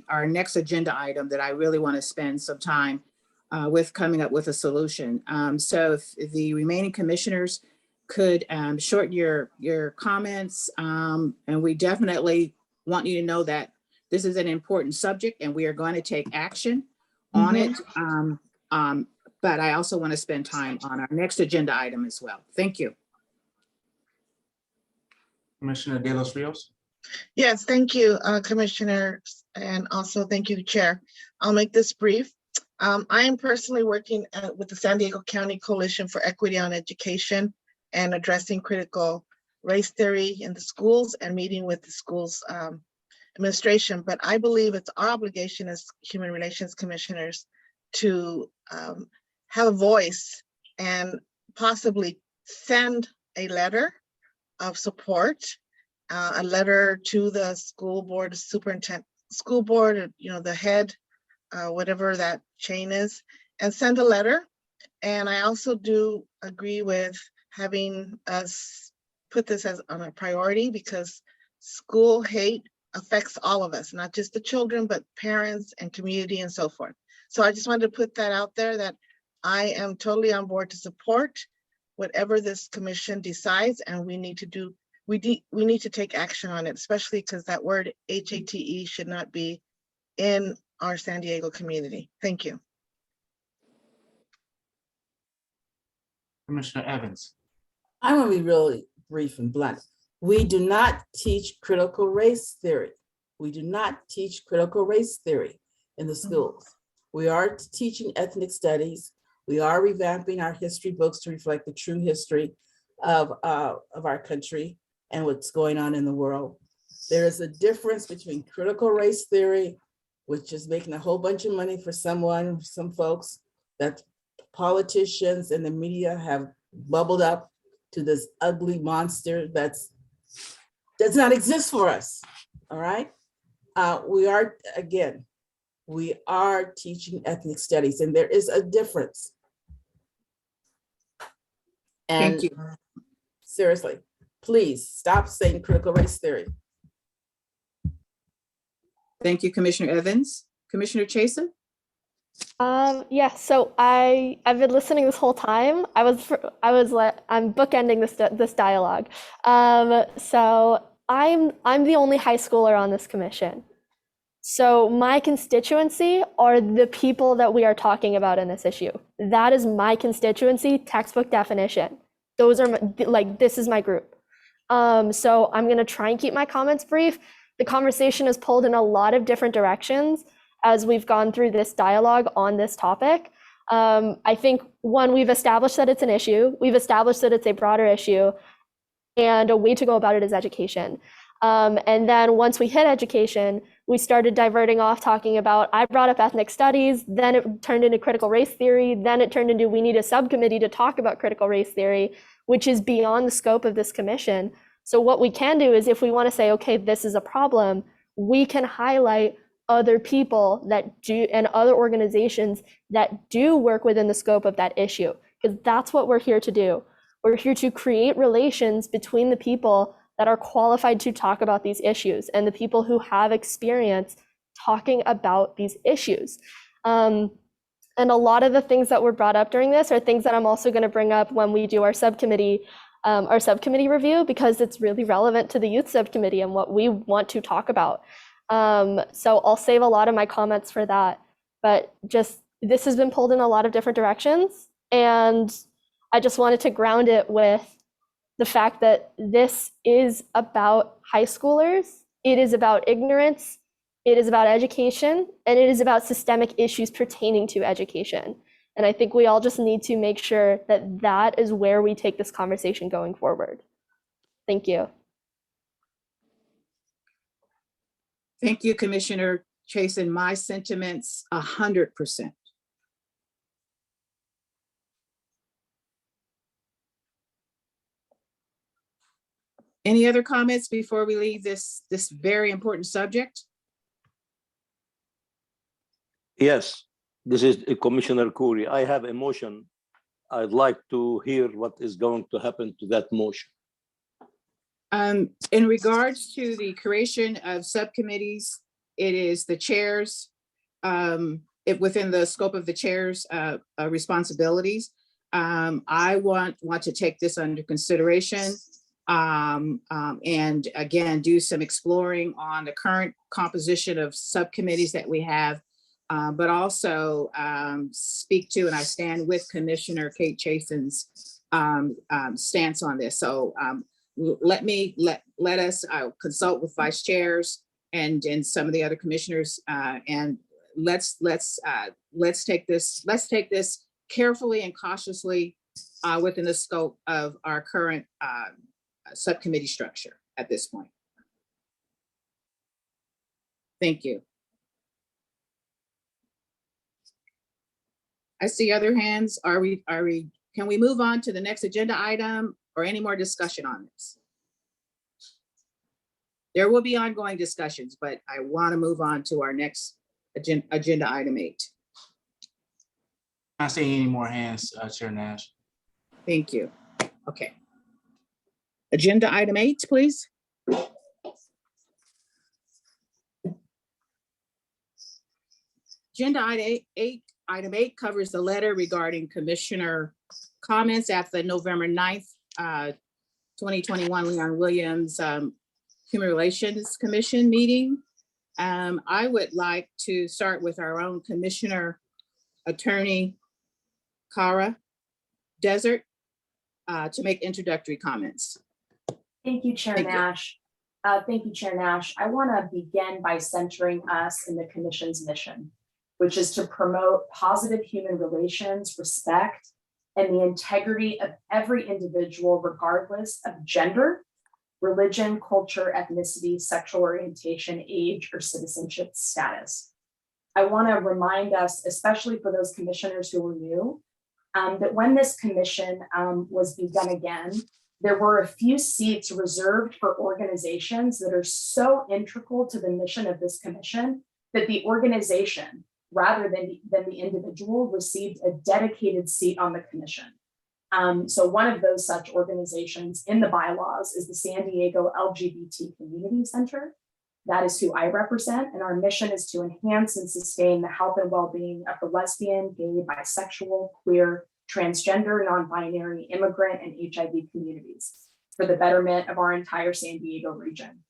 our next agenda item that I really want to spend some time with coming up with a solution. So if the remaining commissioners could shorten your comments, and we definitely want you to know that this is an important subject and we are going to take action on it. But I also want to spend time on our next agenda item as well. Thank you. Commissioner De Los Rios. Yes, thank you, Commissioners, and also thank you, Chair. I'll make this brief. I am personally working with the San Diego County Coalition for Equity on Education and addressing critical race theory in the schools and meeting with the schools administration. But I believe it's our obligation as Human Relations Commissioners to have a voice and possibly send a letter of support, a letter to the school board, superintendent, school board, the head, whatever that chain is, and send a letter. And I also do agree with having us put this as on a priority, because school hate affects all of us, not just the children, but parents and community and so forth. So I just wanted to put that out there, that I am totally on board to support whatever this commission decides, and we need to take action on it, especially because that word HATE should not be in our San Diego community. Thank you. Commissioner Evans. I'm going to be really brief and blunt. We do not teach critical race theory. We do not teach critical race theory in the schools. We are teaching ethnic studies. We are revamping our history books to reflect the true history of our country and what's going on in the world. There is a difference between critical race theory, which is making a whole bunch of money for some folks, that politicians and the media have bubbled up to this ugly monster does not exist for us. All right. We are teaching ethnic studies, and there is a difference. And Thank you. Seriously, please stop saying critical race theory. Thank you, Commissioner Evans. Commissioner Chasen? Yeah, so I've been listening this whole time. I'm bookending this dialogue. So I'm the only high schooler on this commission. So my constituency are the people that we are talking about in this issue. That is my constituency, textbook definition. Those are this is my group. So I'm gonna try and keep my comments brief. The conversation has pulled in a lot of different directions as we've gone through this dialogue on this topic. I think, one, we've established that it's an issue. We've established that it's a broader issue, and a way to go about it is education. And then once we hit education, we started diverting off talking about, I brought up ethnic studies, then it turned into critical race theory, then it turned into we need a subcommittee to talk about critical race theory, which is beyond the scope of this commission. So what we can do is, if we want to say, okay, this is a problem, we can highlight other people that do, and other organizations that do work within the scope of that issue, because that's what we're here to do. We're here to create relations between the people that are qualified to talk about these issues and the people who have experience talking about these issues. And a lot of the things that were brought up during this are things that I'm also going to bring up when we do our subcommittee review, because it's really relevant to the youth subcommittee and what we want to talk about. So I'll save a lot of my comments for that, but just this has been pulled in a lot of different directions, and I just wanted to ground it with the fact that this is about high schoolers, it is about ignorance, it is about education, and it is about systemic issues pertaining to education. And I think we all just need to make sure that that is where we take this conversation going forward. Thank you. Thank you, Commissioner Chasen. My sentiments 100%. Any other comments before we leave this very important subject? Yes, this is Commissioner Khoury. I have a motion. I'd like to hear what is going to happen to that motion. In regards to the creation of subcommittees, it is the chairs, within the scope of the chair's responsibilities. I want to take this under consideration and again, do some exploring on the current composition of subcommittees that we have, but also speak to, and I stand with Commissioner Kate Chasen's stance on this. So let us consult with vice chairs and some of the other commissioners, and let's take this carefully and cautiously within the scope of our current subcommittee structure at this point. Thank you. I see other hands. Can we move on to the next agenda item or any more discussion on this? There will be ongoing discussions, but I want to move on to our next agenda item 8. Not seeing any more hands, Chair Nash. Thank you. Okay. Agenda item 8, please. Agenda item 8 covers the letter regarding commissioner comments at the November 9th, 2021 Leon Williams Human Relations Commission meeting. I would like to start with our own Commissioner Attorney Cara Desert to make introductory comments. Thank you, Chair Nash. Thank you, Chair Nash. I want to begin by centering us in the Commission's mission, which is to promote positive human relations, respect, and the integrity of every individual, regardless of gender, religion, culture, ethnicity, sexual orientation, age, or citizenship status. I want to remind us, especially for those commissioners who are new, that when this commission was begun again, there were a few seats reserved for organizations that are so integral to the mission of this commission that the organization, rather than the individual, received a dedicated seat on the commission. So one of those such organizations in the bylaws is the San Diego LGBT Community Center. That is who I represent, and our mission is to enhance and sustain the health and well-being of the lesbian, gay, bisexual, queer, transgender, non-binary, immigrant, and HIV communities for the betterment of our entire San Diego region.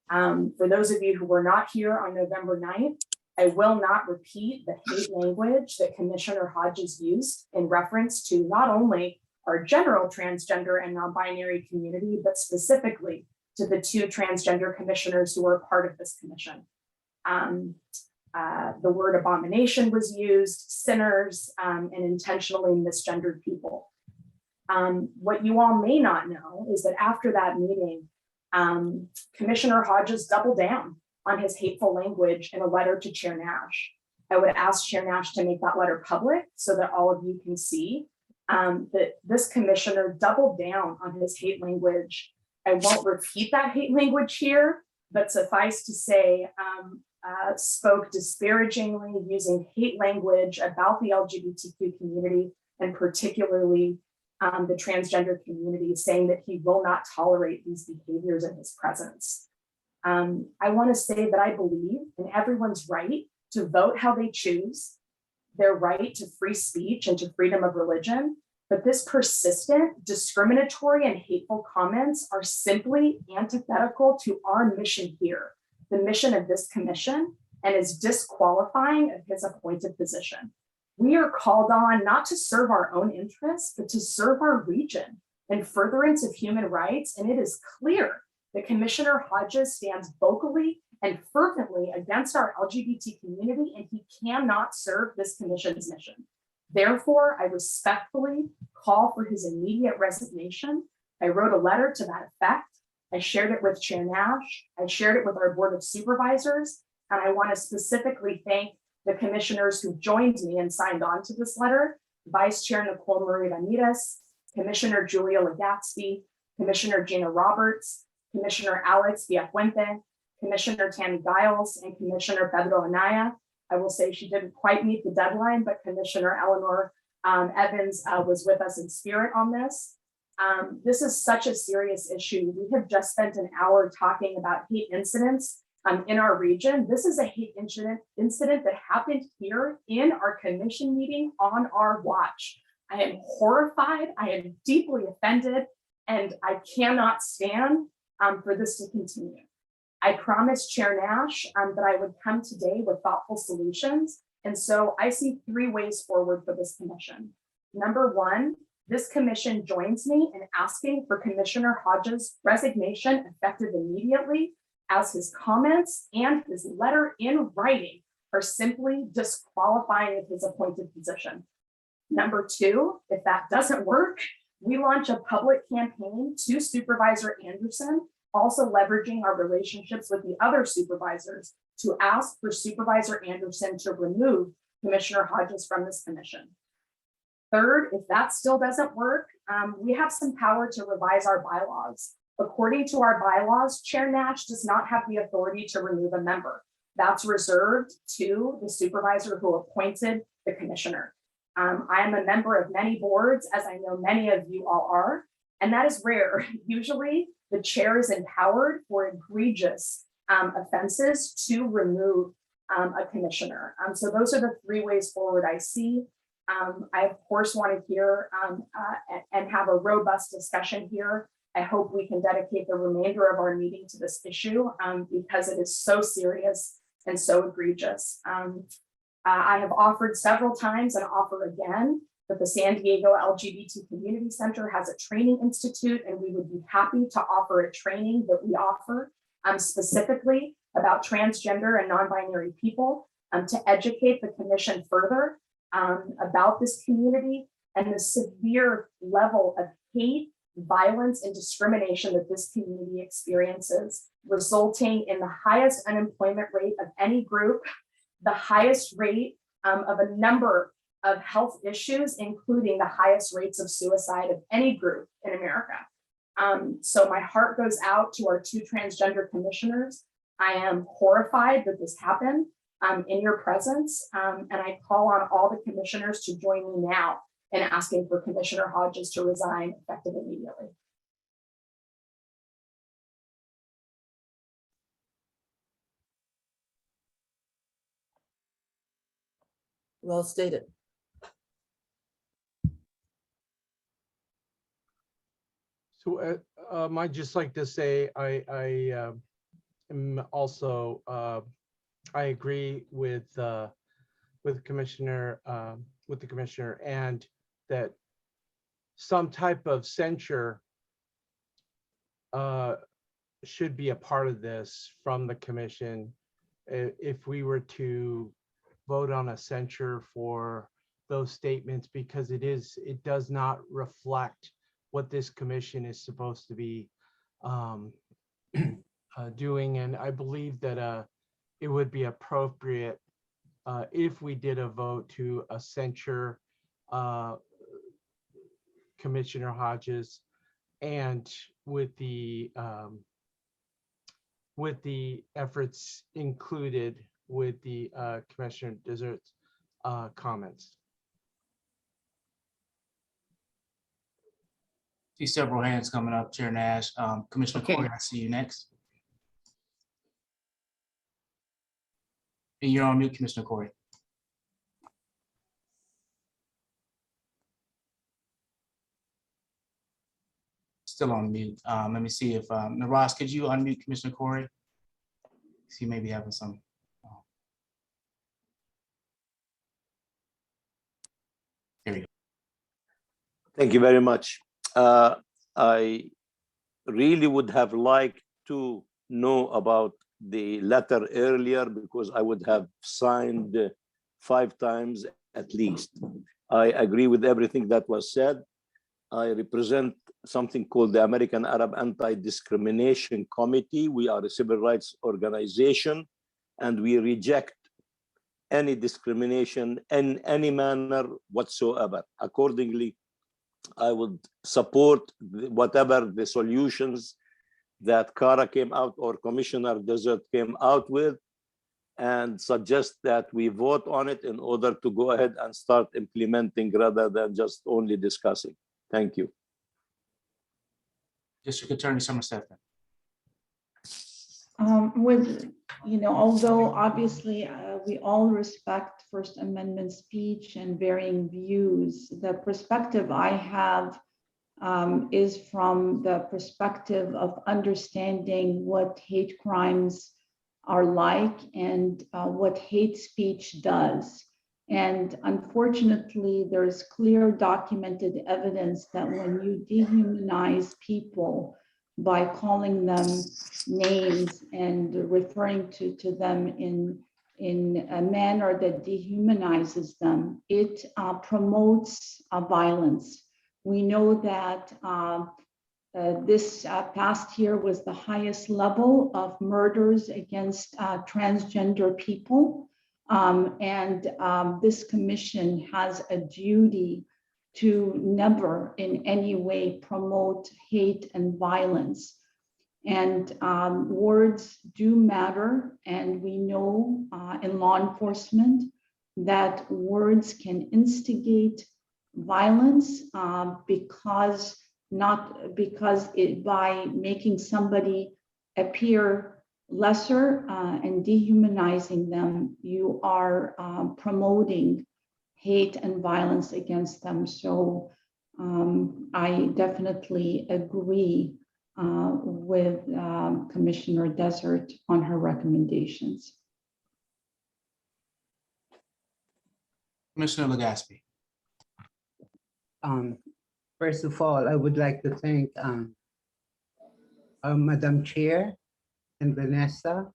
For those of you who were not here on November 9th, I will not repeat the hate language that Commissioner Hodges used in reference to not only our general transgender and non-binary community, but specifically to the 2 transgender commissioners who were a part of this commission. The word abomination was used, sinners, and intentionally misgendered people. What you all may not know is that after that meeting, Commissioner Hodges doubled down on his hateful language in a letter to Chair Nash. I would ask Chair Nash to make that letter public so that all of you can see that this commissioner doubled down on his hate language. I won't repeat that hate language here, but suffice to say, spoke disparagingly using hate language about the LGBTQ community and particularly the transgender community, saying that he will not tolerate these behaviors in his presence. I want to say that I believe in everyone's right to vote how they choose, their right to free speech and to freedom of religion, but this persistent, discriminatory, and hateful comments are simply antithetical to our mission here, the mission of this commission, and is disqualifying of his appointed position. We are called on not to serve our own interests, but to serve our region in furtherance of human rights, and it is clear that Commissioner Hodges stands vocally and fervently against our LGBT community, and he cannot serve this commission's mission. Therefore, I respectfully call for his immediate resignation. I wrote a letter to that effect. I shared it with Chair Nash. I shared it with our Board of Supervisors, and I want to specifically thank the commissioners who joined me and signed on to this letter: Vice Chair Nicole Marie Ramirez, Commissioner Julia Legatsky, Commissioner Gina Roberts, Commissioner Alex Villafuente, Commissioner Tammy Giles, and Commissioner Pedro Anaya. I will say she didn't quite meet the deadline, but Commissioner Eleanor Evans was with us in spirit on this. This is such a serious issue. We have just spent an hour talking about hate incidents in our region. This is a hate incident that happened here in our commission meeting on our watch. I am horrified, I am deeply offended, and I cannot stand for this to continue. I promised Chair Nash that I would come today with thoughtful solutions. And so I see 3 ways forward for this commission. Number 1, this commission joins me in asking for Commissioner Hodges' resignation effective immediately, as his comments and his letter in writing are simply disqualifying of his appointed position. Number 2, if that doesn't work, we launch a public campaign to Supervisor Anderson, also leveraging our relationships with the other supervisors, to ask for Supervisor Anderson to remove Commissioner Hodges from this commission. Third, if that still doesn't work, we have some power to revise our bylaws. According to our bylaws, Chair Nash does not have the authority to remove a member. That's reserved to the supervisor who appointed the commissioner. I am a member of many boards, as I know many of you all are, and that is rare. Usually, the chair is empowered for egregious offenses to remove a commissioner. So those are the 3 ways forward I see. I, of course, want to hear and have a robust discussion here. I hope we can dedicate the remainder of our meeting to this issue because it is so serious and so egregious. I have offered several times and offer again that the San Diego LGBT Community Center has a training institute, and we would be happy to offer a training that we offer specifically about transgender and non-binary people to educate the commission further about this community and the severe level of hate, violence, and discrimination that this community experiences, resulting in the highest unemployment rate of any group, the highest rate of a number of health issues, including the highest rates of suicide of any group in America. So my heart goes out to our 2 transgender commissioners. I am horrified that this happened in your presence, and I call on all the commissioners to join me now in asking for Commissioner Hodges to resign effective immediately. Well stated. So I'd just like to say I am also I agree with Commissioner with the commissioner, and that some type of censure should be a part of this from the commission. If we were to vote on a censure for those statements, because it does not reflect what this commission is supposed to be doing. And I believe that it would be appropriate if we did a vote to censure Commissioner Hodges, and with the efforts included with the Commissioner Desert's comments. See several hands coming up, Chair Nash. Commissioner Okay. Corey, I see you next. And you're on mute, Commissioner Corey. Still on mute. Let me see if, Naraz, could you unmute Commissioner Corey? He may be having some. There you go. Thank you very much. I really would have liked to know about the letter earlier, because I would have signed 5 times at least. I agree with everything that was said. I represent something called the American Arab Anti-Discrimination Committee. We are a civil rights organization, and we reject any discrimination in any manner whatsoever. Accordingly, I would support whatever the solutions that Cara came out or Commissioner Desert came out with, and suggest that we vote on it in order to go ahead and start implementing rather than just only discussing. Thank you. District Attorney Somerset. Although obviously we all respect First Amendment speech and varying views, the perspective I have is from the perspective of understanding what hate crimes are like and what hate speech does. And unfortunately, there's clear documented evidence that when you dehumanize people by calling them names and referring to them in a manner that dehumanizes them, it promotes violence. We know that this past year was the highest level of murders against transgender people. This commission has a duty to never in any way promote hate and violence. And words do matter. And we know in law enforcement that words can instigate violence by making somebody appear lesser and dehumanizing them, you are promoting hate and violence against them. So I definitely agree with Commissioner Desert on her recommendations. Commissioner Legaspi. First of all, I would like to thank Madam Chair and Vanessa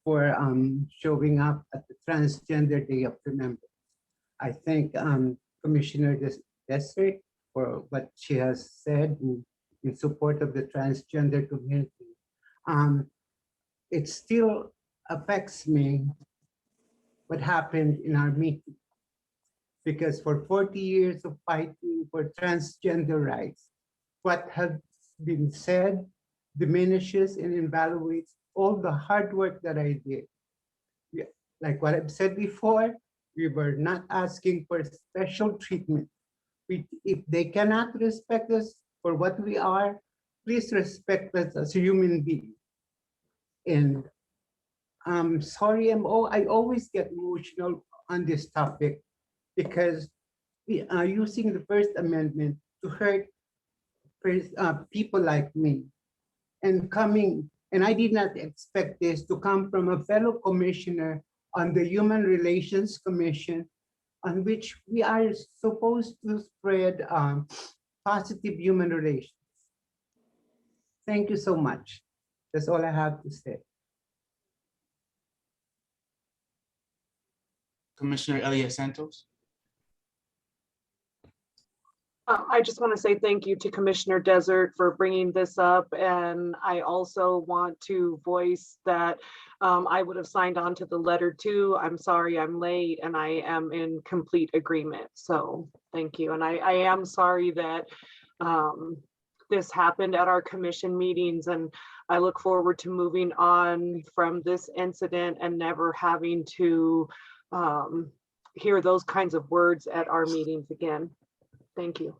for showing up at the Transgender Day of Remembrance. I thank Commissioner Desert for what she has said in support of the transgender community. It still affects me what happened in our meeting, because for 40 years of fighting for transgender rights, what has been said diminishes and evaluates all the hard work that I did. Like what I've said before, we were not asking for special treatment. If they cannot respect us for what we are, please respect us as a human being. And I'm sorry, I always get emotional on this topic because we are using the First Amendment to hurt people like me. And I did not expect this to come from a fellow commissioner on the Human Relations Commission, on which we are supposed to spread positive human relations. Thank you so much. That's all I have to say. Commissioner Elliott Santos. I just want to say thank you to Commissioner Desert for bringing this up. And I also want to voice that I would have signed on to the letter too. I'm sorry I'm late and I am in complete agreement. So thank you. And I am sorry that this happened at our commission meetings, and I look forward to moving on from this incident and never having to hear those kinds of words at our meetings again. Thank you.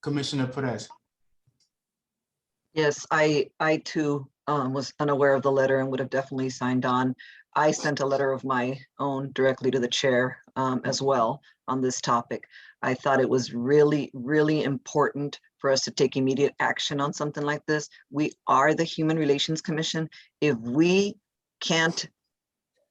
Commissioner Perez. Yes, I too was unaware of the letter and would have definitely signed on. I sent a letter of my own directly to the chair as well on this topic. I thought it was really, really important for us to take immediate action on something like this. We are the Human Relations Commission. If we can't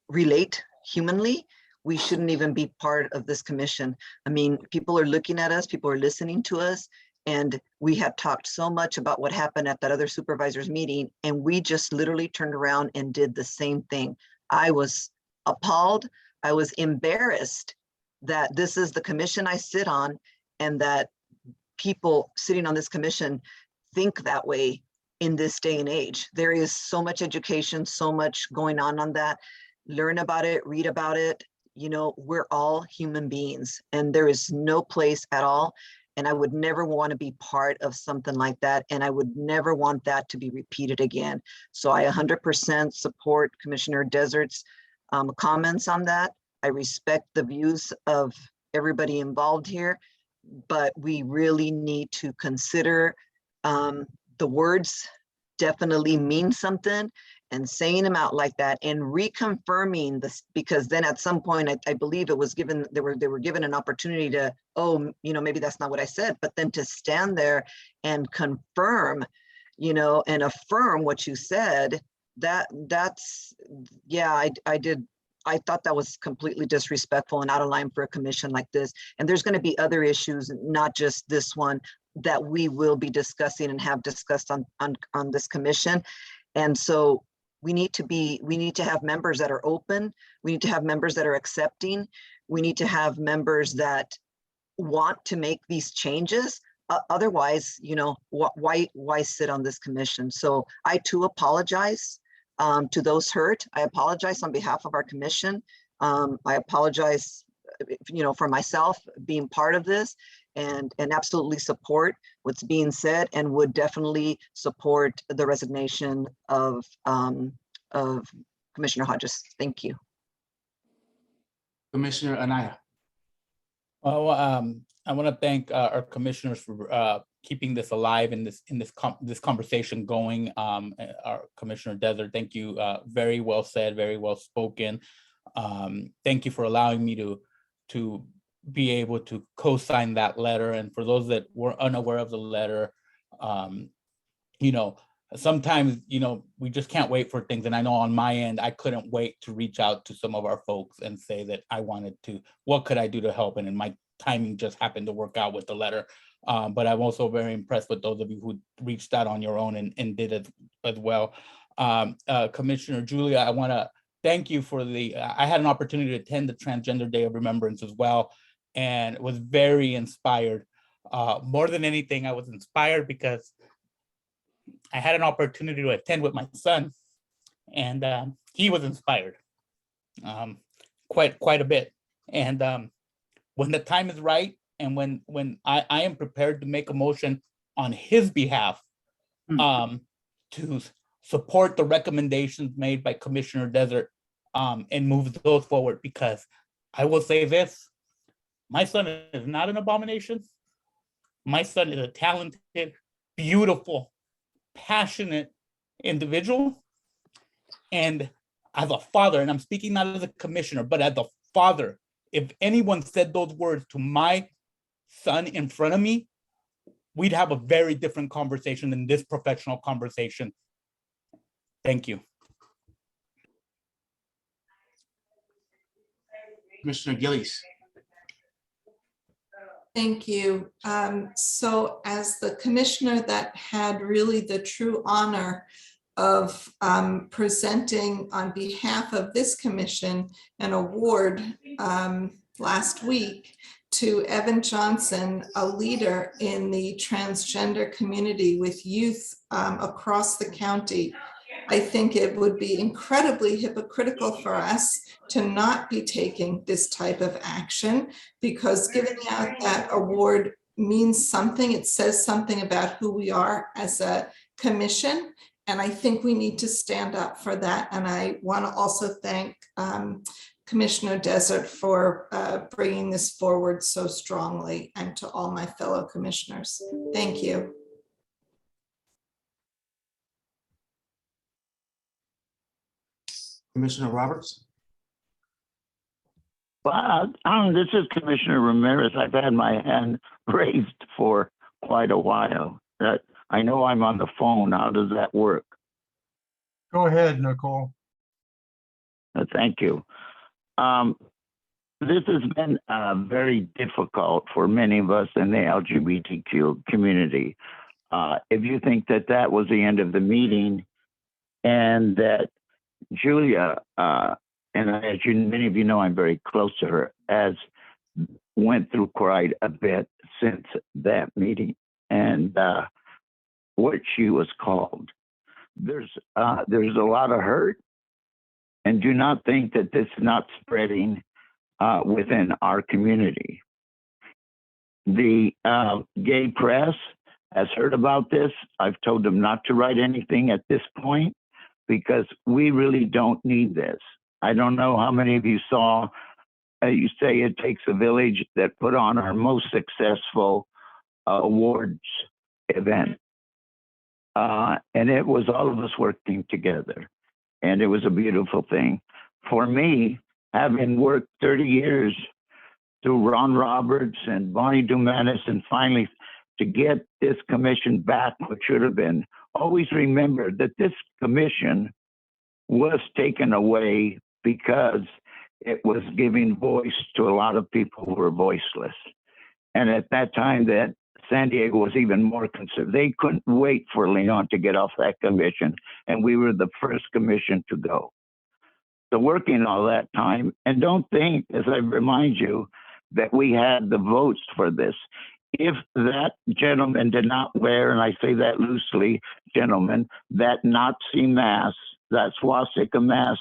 relate humanly, we shouldn't even be part of this commission. I mean, people are looking at us, people are listening to us, and we have talked so much about what happened at that other supervisors meeting, and we just literally turned around and did the same thing. I was appalled. I was embarrassed that this is the commission I sit on, and that people sitting on this commission think that way in this day and age. There is so much education, so much going on that. Learn about it, read about it. You know, we're all human beings and there is no place at all. And I would never want to be part of something like that. And I would never want that to be repeated again. So I 100% support Commissioner Desert's comments on that. I respect the views of everybody involved here, but we really need to consider the words definitely mean something, and saying them out like that and reconfirming this, because then at some point, I believe it was given, they were given an opportunity to, oh, maybe that's not what I said, but then to stand there and confirm, and affirm what you said, that's, yeah, I thought that was completely disrespectful and out of line for a commission like this. And there's going to be other issues, not just this one, that we will be discussing and have discussed on this commission. And so we need to have members that are open. We need to have members that are accepting. We need to have members that want to make these changes. Otherwise, why sit on this commission? So I too apologize to those hurt. I apologize on behalf of our commission. I apologize, for myself being part of this, and absolutely support what's being said, and would definitely support the resignation of Commissioner Hodges. Thank you. Commissioner Anaya. Well, I want to thank our commissioners for keeping this alive and this conversation going. Our Commissioner Desert, thank you. Very well said, very well spoken. Thank you for allowing me to be able to co-sign that letter. And for those that were unaware of the letter, sometimes, we just can't wait for things. And I know on my end, I couldn't wait to reach out to some of our folks and say that I wanted to, what could I do to help? And my timing just happened to work out with the letter. But I'm also very impressed with those of you who reached out on your own and did it as well. Commissioner Julia, I want to thank you for I had an opportunity to attend the Transgender Day of Remembrance as well, and was very inspired. More than anything, I was inspired because I had an opportunity to attend with my son, and he was inspired quite a bit. And when the time is right, and when I am prepared to make a motion on his behalf to support the recommendations made by Commissioner Desert and move those forward, because I will say this, my son is not an abomination. My son is a talented, beautiful, passionate individual. And as a father, and I'm speaking not as a commissioner, but as a father, if anyone said those words to my son in front of me, we'd have a very different conversation than this professional conversation. Thank you. Commissioner Gillies. Thank you. So as the commissioner that had really the true honor of presenting on behalf of this commission an award last week to Evan Johnson, a leader in the transgender community with youth across the county, I think it would be incredibly hypocritical for us to not be taking this type of action, because giving out that award means something. It says something about who we are as a commission. And I think we need to stand up for that. And I want to also thank Commissioner Desert for bringing this forward so strongly, and to all my fellow commissioners. Thank you. Commissioner Roberts. Well, this is Commissioner Ramirez. I've had my hand raised for quite a while. I know I'm on the phone. How does that work? Go ahead, Nicole. Thank you. This has been very difficult for many of us in the LGBTQ community. If you think that that was the end of the meeting, and that Julia, and as many of you know, I'm very close to her, has went through quite a bit since that meeting, and what she was called. There's a lot of hurt, and do not think that this is not spreading within our community. The gay press has heard about this. I've told them not to write anything at this point because we really don't need this. I don't know how many of you saw, you say it takes a village, that put on our most successful awards event. And it was all of us working together. And it was a beautiful thing. For me, having worked 30 years through Ron Roberts and Bonnie Dumanis, and finally to get this commission back, which should have been, always remember that this commission was taken away because it was giving voice to a lot of people who were voiceless. And at that time, that San Diego was even more conservative. They couldn't wait for Leon to get off that commission, and we were the first commission to go. So working all that time, and don't think, as I remind you, that we had the votes for this. If that gentleman did not wear, and I say that loosely, gentlemen, that Nazi mask, that swastika mask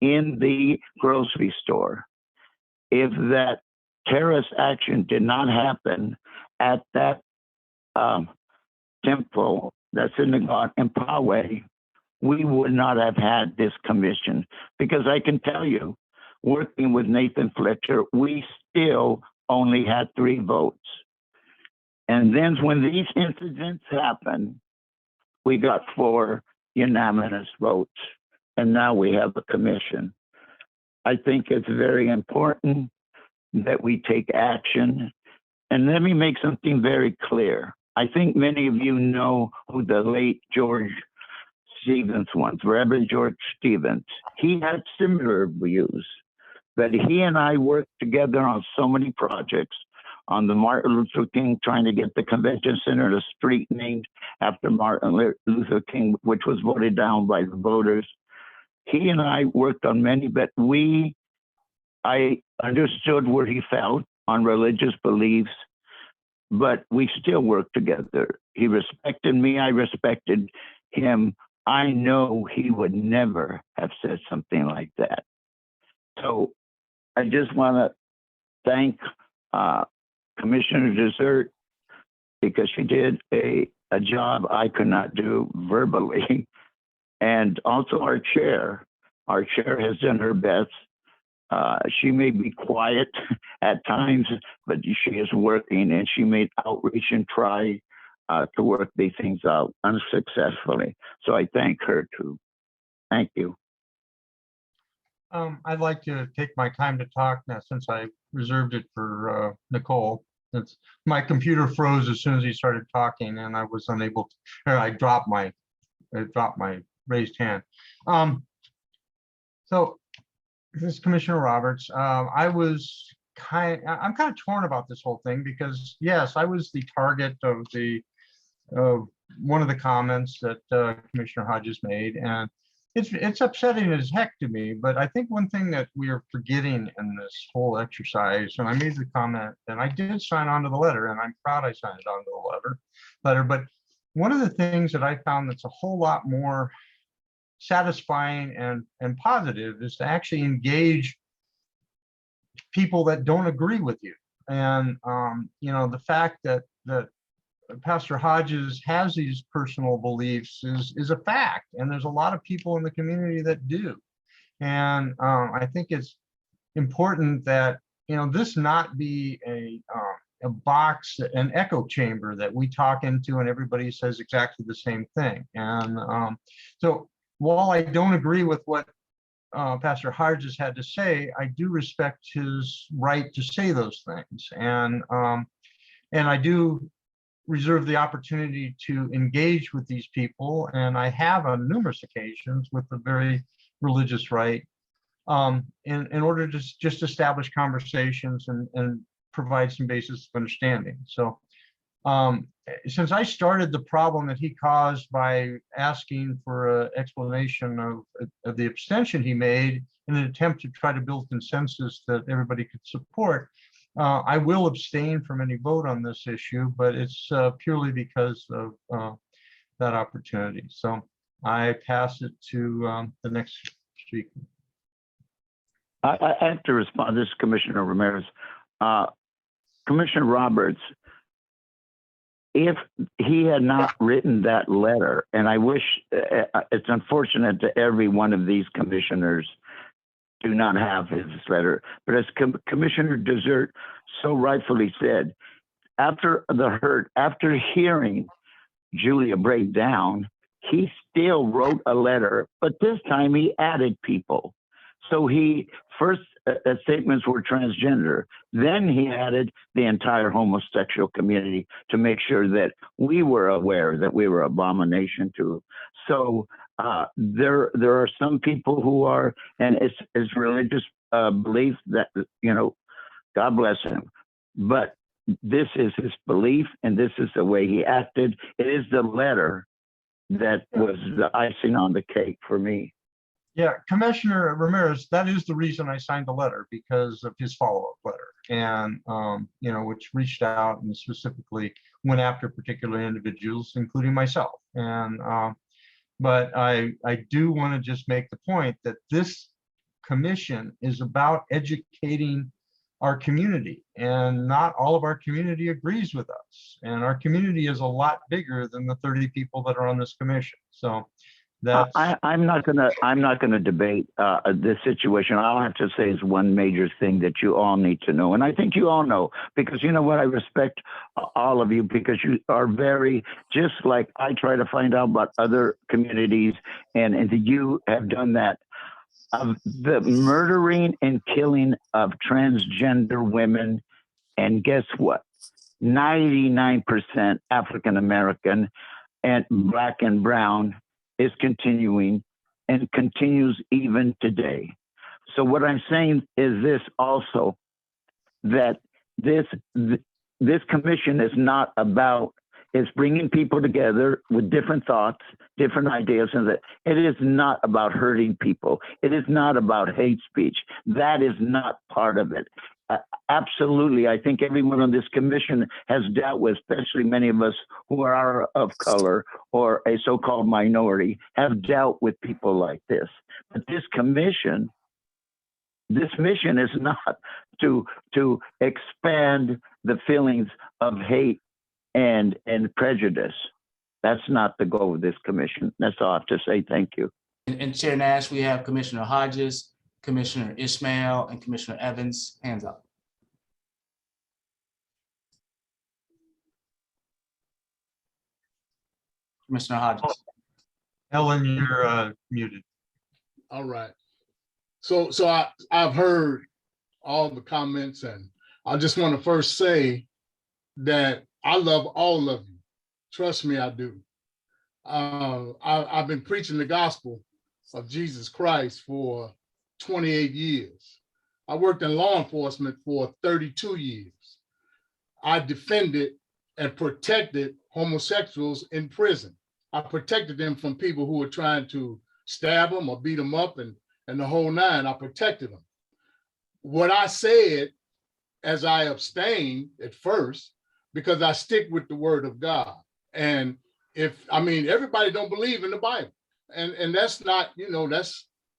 in the grocery store, if that terrorist action did not happen at that temple, that synagogue in Poway, we would not have had this commission. Because I can tell you, working with Nathan Fletcher, we still only had 3 votes. And then when these incidents happened, we got 4 unanimous votes. And now we have a commission. I think it's very important that we take action. And let me make something very clear. I think many of you know who the late George Stevens was, Reverend George Stevens. He had similar views, but he and I worked together on so many projects, on the Martin Luther King, trying to get the convention center, a street named after Martin Luther King, which was voted down by the voters. He and I worked on many, but I understood where he felt on religious beliefs, but we still worked together. He respected me, I respected him. I know he would never have said something like that. So I just want to thank Commissioner Desert, because she did a job I could not do verbally. And also our chair. Our chair has done her best. She may be quiet at times, but she is working, and she made outreach and try to work these things out unsuccessfully. So I thank her too. Thank you. I'd like to take my time to talk now, since I reserved it for Nicole. My computer froze as soon as he started talking, and I was unable to, or I dropped my raised hand. So this is Commissioner Roberts. I'm kind of torn about this whole thing, because yes, I was the target of one of the comments that Commissioner Hodges made, and it's upsetting as heck to me. But I think one thing that we are forgetting in this whole exercise, and I made the comment, and I did sign on to the letter, and I'm proud I signed on to the letter. But one of the things that I found that's a whole lot more satisfying and positive is to actually engage people that don't agree with you. And you know, the fact that Pastor Hodges has these personal beliefs is a fact, and there's a lot of people in the community that do. And I think it's important that, you know, this not be a box, an echo chamber that we talk into and everybody says exactly the same thing. And so while I don't agree with what Pastor Hodges had to say, I do respect his right to say those things. And I do reserve the opportunity to engage with these people, and I have on numerous occasions with the very religious right, in order to just establish conversations and provide some basis of understanding. So since I started the problem that he caused by asking for an explanation of the abstention he made in an attempt to try to build consensus that everybody could support, I will abstain from any vote on this issue, but it's purely because of that opportunity. So I pass it to the next speaker. I have to respond. This is Commissioner Ramirez. Commissioner Roberts, if he had not written that letter, and I wish, it's unfortunate that every one of these commissioners do not have his letter, but as Commissioner Desert so rightfully said, after the hurt, after hearing Julia break down, he still wrote a letter, but this time he added people. So he first statements were transgender. Then he added the entire homosexual community to make sure that we were aware that we were abomination to. So there are some people who are, and it's religious belief that, you know, God bless him. But this is his belief, and this is the way he acted. It is the letter that was the icing on the cake for me. Yeah, Commissioner Ramirez, that is the reason I signed the letter, because of his follow-up letter, and you know, which reached out and specifically went after particular individuals, including myself. And but I do want to just make the point that this commission is about educating our community, and not all of our community agrees with us. And our community is a lot bigger than the 30 people that are on this commission. So that's I'm not gonna debate this situation. All I have to say is one major thing that you all need to know, and I think you all know, because you know what, I respect all of you, because you are very, just like I try to find out about other communities, and you have done that. Of the murdering and killing of transgender women, and guess what? 99% African American and Black and brown is continuing and continues even today. So what I'm saying is this also, that this commission is not about, it's bringing people together with different thoughts, different ideas, and that it is not about hurting people. It is not about hate speech. That is not part of it. Absolutely, I think everyone on this commission has dealt with, especially many of us who are of color or a so-called minority, have dealt with people like this. But this mission is not to expand the feelings of hate and prejudice. That's not the goal of this commission. That's all I have to say. Thank you. And Chair Nash, we have Commissioner Hodges, Commissioner Ishmael, and Commissioner Evans. Hands up. Commissioner Hodges. Ellen, you're muted. All right. So I've heard all the comments, and I just want to first say that I love all of you. Trust me, I do. I've been preaching the gospel of Jesus Christ for 28 years. I worked in law enforcement for 32 years. I defended and protected homosexuals in prison. I protected them from people who were trying to stab them or beat them up and the whole nine. I protected them. What I said, as I abstained at first, because I stick with the word of God. And everybody don't believe in the Bible. And that's not,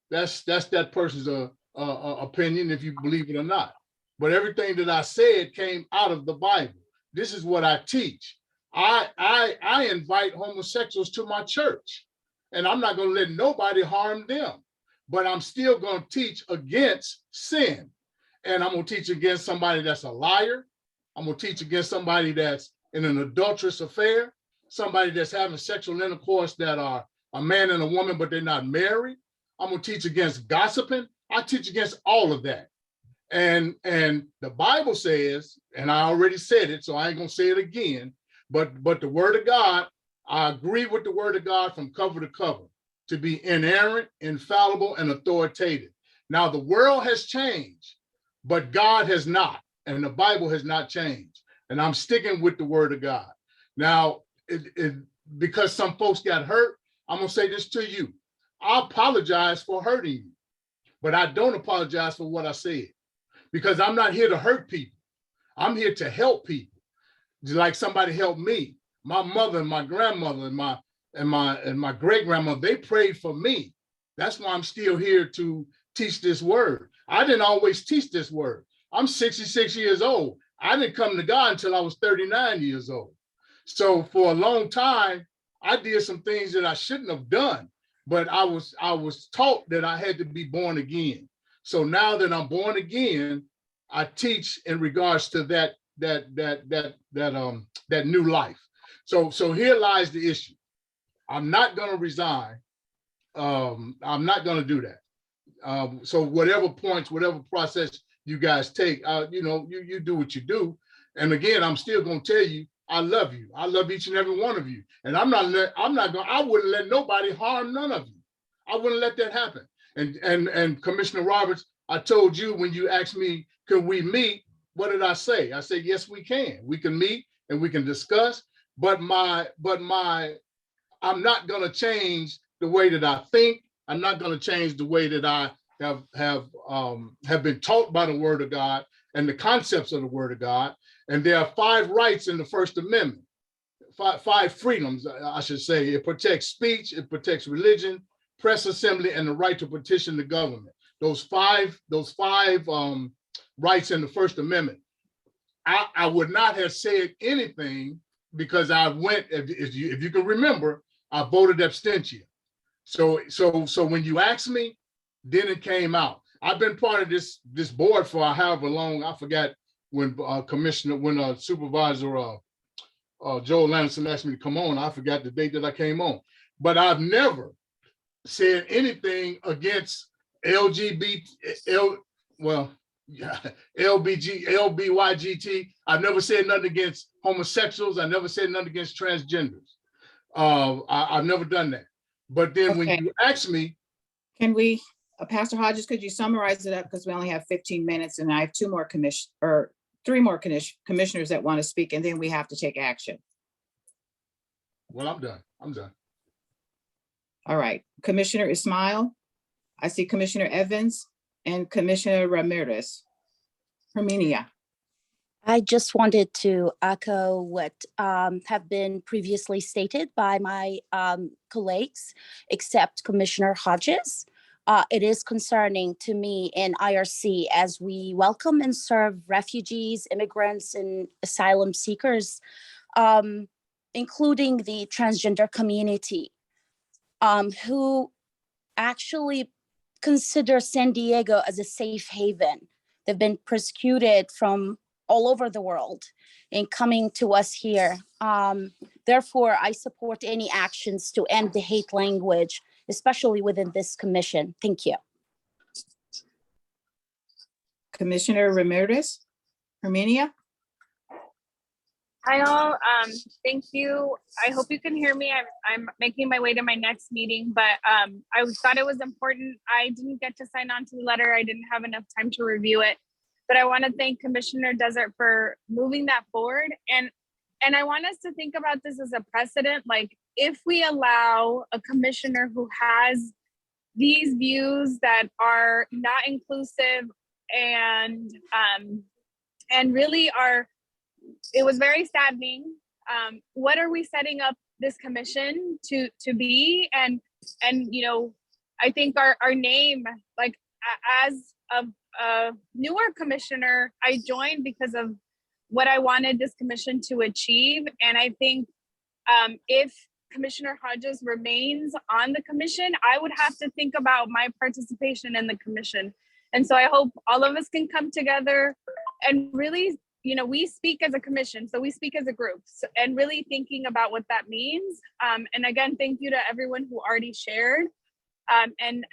that's that person's opinion, if you believe it or not. But everything that I said came out of the Bible. This is what I teach. I invite homosexuals to my church, and I'm not going to let nobody harm them, but I'm still going to teach against sin. And I'm going to teach against somebody that's a liar. I'm going to teach against somebody that's in an adulterous affair, somebody that's having sexual intercourse that are a man and a woman, but they're not married. I'm going to teach against gossiping. I teach against all of that. And the Bible says, and I already said it, so I ain't going to say it again, but the word of God, I agree with the word of God from cover to cover, to be inerrant, infallible, and authoritative. Now, the world has changed, but God has not, and the Bible has not changed. And I'm sticking with the word of God. Now, because some folks got hurt, I'm going to say this to you. I apologize for hurting you, but I don't apologize for what I said, because I'm not here to hurt people. I'm here to help people. Like somebody helped me. My mother and my grandmother and my great-grandmother, they prayed for me. That's why I'm still here to teach this word. I didn't always teach this word. I'm 66 years old. I didn't come to God until I was 39 years old. So for a long time, I did some things that I shouldn't have done, but I was taught that I had to be born again. So now that I'm born again, I teach in regards to that new life. So here lies the issue. I'm not going to resign. I'm not going to do that. So whatever points, whatever process you guys take, you do what you do. And again, I'm still going to tell you, I love you. I love each and every one of you. And I wouldn't let nobody harm none of you. I wouldn't let that happen. And Commissioner Roberts, I told you when you asked me, could we meet? What did I say? I said, yes, we can. We can meet and we can discuss. But I'm not going to change the way that I think. I'm not going to change the way that I have been taught by the Word of God and the concepts of the Word of God. And there are 5 rights in the First Amendment, five freedoms, I should say. It protects speech, it protects religion, press assembly, and the right to petition the government. Those five rights in the First Amendment. I would not have said anything because I went, if you can remember, I voted abstention. So when you asked me, then it came out. I've been part of this board for however long. I forgot when Supervisor Joel Landerson asked me to come on. I forgot the date that I came on. But I've never said anything against LBYGT. I've never said nothing against homosexuals. I never said nothing against transgenders. I've never done that. But then when you ask me, can we, Pastor Hodges, could you summarize it up? Because we only have 15 minutes and I have 3 more commissioners that want to speak, and then we have to take action. Well, I'm done. All right, Commissioner Ismail, I see Commissioner Evans and Commissioner Ramirez. Herminia. I just wanted to echo what have been previously stated by my colleagues, except Commissioner Hodges. It is concerning to me in IRC as we welcome and serve refugees, immigrants, and asylum seekers, including the transgender community, who actually consider San Diego as a safe haven. They've been persecuted from all over the world in coming to us here. Therefore, I support any actions to end the hate language, especially within this commission. Thank you. Commissioner Ramirez, Herminia. Hi all, thank you. I hope you can hear me. I'm making my way to my next meeting, but I thought it was important. I didn't get to sign on to the letter. I didn't have enough time to review it. But I want to thank Commissioner Desert for moving that forward. And I want us to think about this as a precedent. Like, if we allow a commissioner who has these views that are not inclusive and really are, it was very saddening. What are we setting up this commission to be? And I think our name, like as a newer commissioner, I joined because of what I wanted this commission to achieve. And I think if Commissioner Hodges remains on the commission, I would have to think about my participation in the commission. And so I hope all of us can come together and really, we speak as a commission, so we speak as a group, and really thinking about what that means. And again, thank you to everyone who already shared. And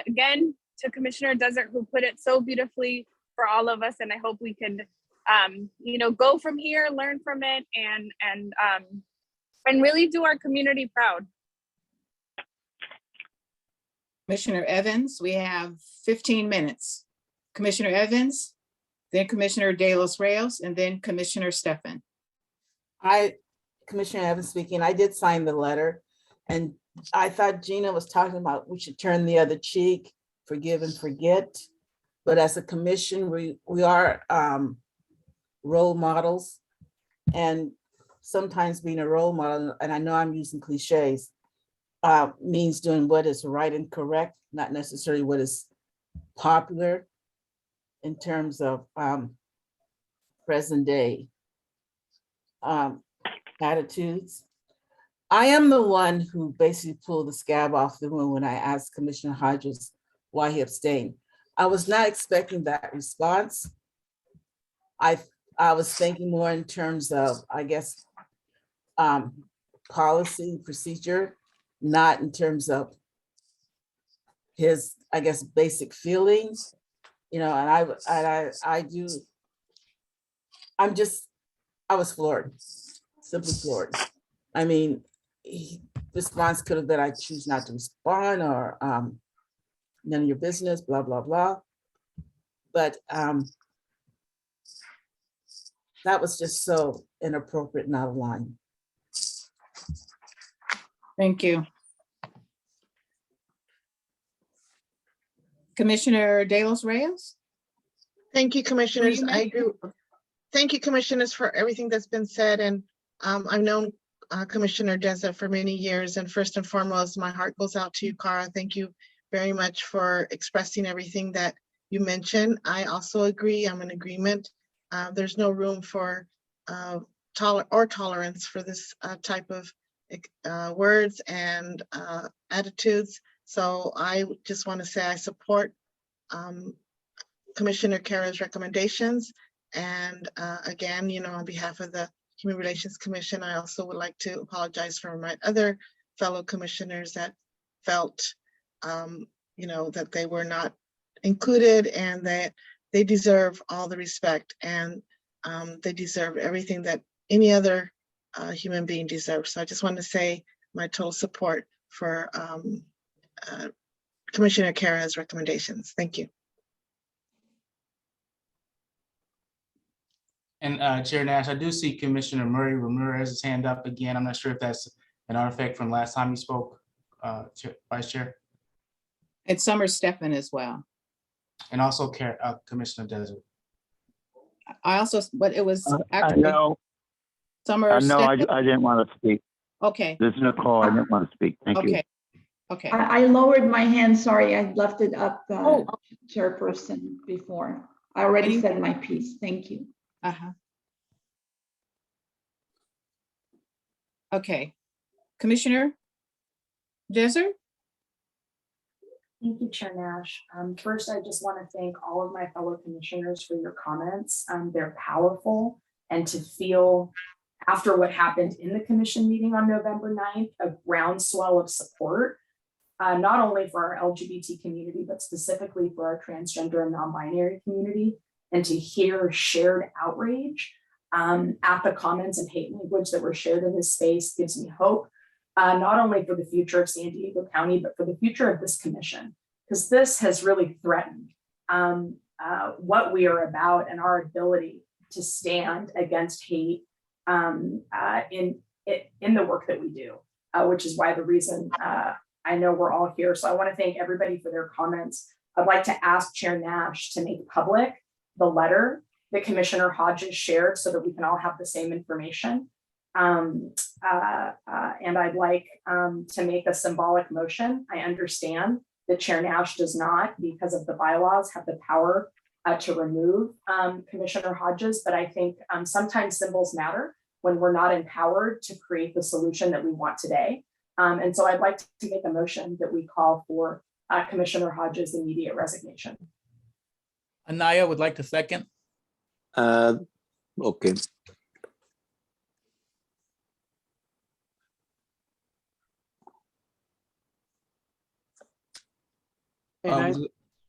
again, to Commissioner Desert, who put it so beautifully for all of us. And I hope we can, go from here, learn from it, and really do our community proud. Commissioner Evans, we have 15 minutes. Commissioner Evans, then Commissioner De Los Rios, and then Commissioner Stefan. Commissioner Evans speaking, I did sign the letter, and I thought Gina was talking about we should turn the other cheek, forgive and forget. But as a commission, we are role models, and sometimes being a role model, and I know I'm using cliches, means doing what is right and correct, not necessarily what is popular in terms of present day. attitudes. I am the one who basically pulled the scab off the wound when I asked Commissioner Hodges why he abstained. I was not expecting that response. I was thinking more in terms of, I guess, policy, procedure, not in terms of his, I guess, basic feelings, you know, and I was floored, simply floored. I mean, response could have been, I choose not to respond, or none of your business, blah, blah, blah. But that was just so inappropriate and out of line. Thank you. Commissioner De Los Reyes? Thank you, commissioners. Will you I make- agree. Thank you, commissioners, for everything that's been said. And I've known Commissioner Desert for many years. And first and foremost, my heart goes out to you, Cara. Thank you very much for expressing everything that you mentioned. I also agree. I'm in agreement. There's no room for tolerance for this type of words and attitudes. So I just want to say I support Commissioner Cara's recommendations. And again, you know, on behalf of the Human Relations Commission, I also would like to apologize for my other fellow commissioners that felt, you know, that they were not included, and that they deserve all the respect, and they deserve everything that any other human being deserves. So I just want to say my total support for Commissioner Cara's recommendations. Thank you. And Chair Nash, I do see Commissioner Murray Ramirez's hand up again. I'm not sure if that's an artifact from last time you spoke, Vice Chair. And Summer Stephan as well. And also Commissioner Desert. I also, but it was I actually know, Summer no, I Stephan. didn't want to speak. Okay, This is Nicole. I didn't want to speak. Thank you. okay, okay. I lowered my hand, sorry, I left it up, Chairperson, before. I already said my piece, thank you. Uh-huh. Okay, Commissioner Desert? Thank you, Chair Nash. First, I just want to thank all of my fellow commissioners for your comments. They're powerful, and to feel, after what happened in the commission meeting on November 9th, a groundswell of support, not only for our LGBT community, but specifically for our transgender and non-binary community, and to hear shared outrage at the comments and hate language that were shared in this space gives me hope. Not only for the future of San Diego County, but for the future of this commission, because this has really threatened what we are about and our ability to stand against hate in the work that we do, which is why the reason I know we're all here. So I want to thank everybody for their comments. I'd like to ask Chair Nash to make public the letter that Commissioner Hodges shared so that we can all have the same information. And I'd like to make a symbolic motion. I understand that Chair Nash does not, because of the bylaws, have the power to remove Commissioner Hodges, but I think sometimes symbols matter when we're not empowered to create the solution that we want today. And so I'd like to make a motion that we call for Commissioner Hodges' immediate resignation. Anaya would like to second. Okay. And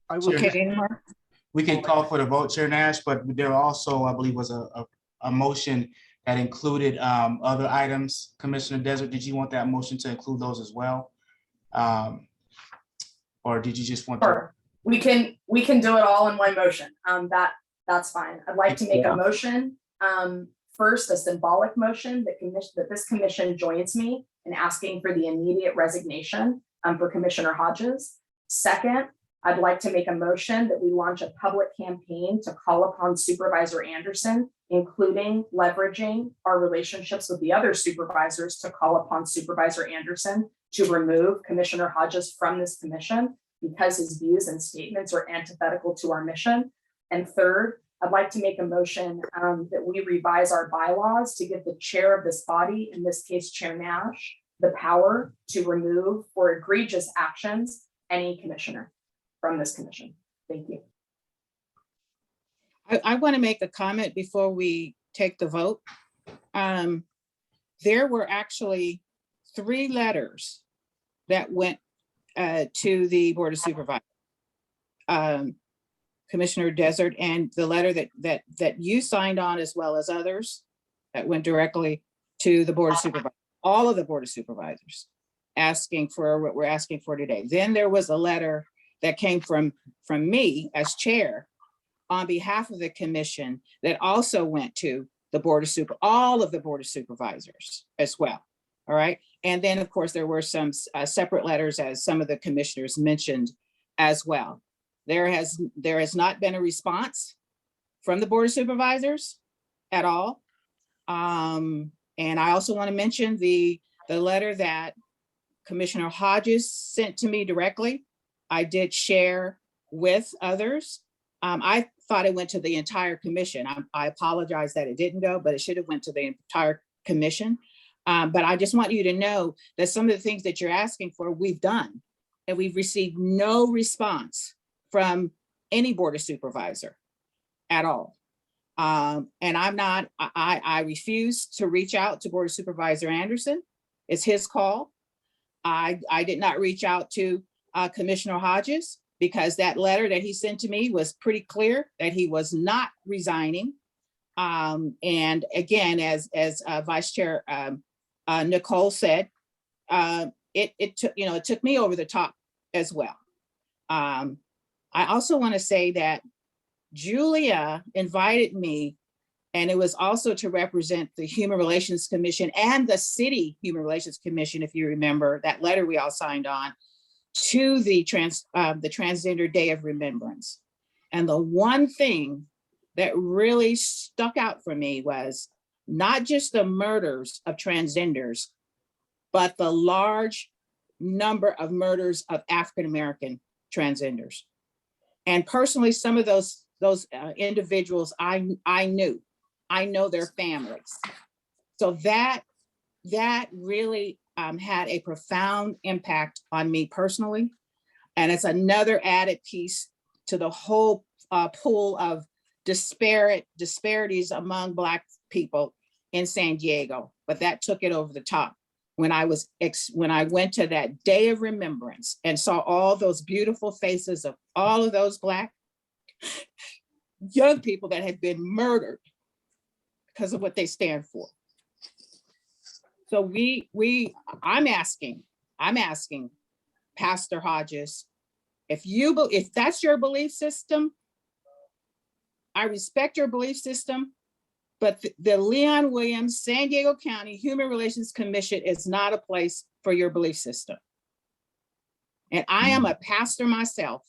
I would Chair, just- we can call for the vote, Chair Nash, but there also, I believe, was a motion that included other items. Commissioner Desert, did you want that motion to include those as well? Or did you just want to? Sure. We can do it all in one motion. That's fine. I'd like to make a motion. First, a symbolic motion that this commission joins me in asking for the immediate resignation for Commissioner Hodges. Second, I'd like to make a motion that we launch a public campaign to call upon Supervisor Anderson, including leveraging our relationships with the other supervisors, to call upon Supervisor Anderson to remove Commissioner Hodges from this commission because his views and statements are antithetical to our mission. And third, I'd like to make a motion that we revise our bylaws to give the chair of this body, in this case, Chair Nash, the power to remove for egregious actions any commissioner from this commission. Thank you. I want to make a comment before we take the vote. There were actually 3 letters that went to the Board of Supervisors. Commissioner Desert, and the letter that you signed on, as well as others that went directly to the Board of Supervisors, all of the Board of Supervisors, asking for what we're asking for today. Then there was a letter that came from me as chair on behalf of the commission that also went to the Board of all of the Board of Supervisors as well. All right. And then, of course, there were some separate letters, as some of the commissioners mentioned as well. There has not been a response from the Board of Supervisors at all. And I also want to mention the letter that Commissioner Hodges sent to me directly. I did share with others. I thought it went to the entire commission. I apologize that it didn't go, but it should have went to the entire commission. But I just want you to know that some of the things that you're asking for, we've done, and we've received no response from any Board of Supervisor at all. And I refuse to reach out to Board of Supervisor Anderson. It's his call. I did not reach out to Commissioner Hodges, because that letter that he sent to me was pretty clear that he was not resigning. And again, as Vice Chair Nicole said, it took me over the top as well. I also want to say that Julia invited me, and it was also to represent the Human Relations Commission and the City Human Relations Commission, if you remember that letter we all signed on, to the Transgender Day of Remembrance. And the one thing that really stuck out for me was not just the murders of transgenders, but the large number of murders of African-American transgenders. And personally, some of those individuals I know their families. So that really had a profound impact on me personally. And it's another added piece to the whole pool of disparities among Black people in San Diego. But that took it over the top when I went to that Day of Remembrance and saw all those beautiful faces of all of those Black young people that had been murdered because of what they stand for. So I'm asking Pastor Hodges, if that's your belief system, I respect your belief system, but the Leon Williams San Diego County Human Relations Commission is not a place for your belief system. And I am a pastor myself.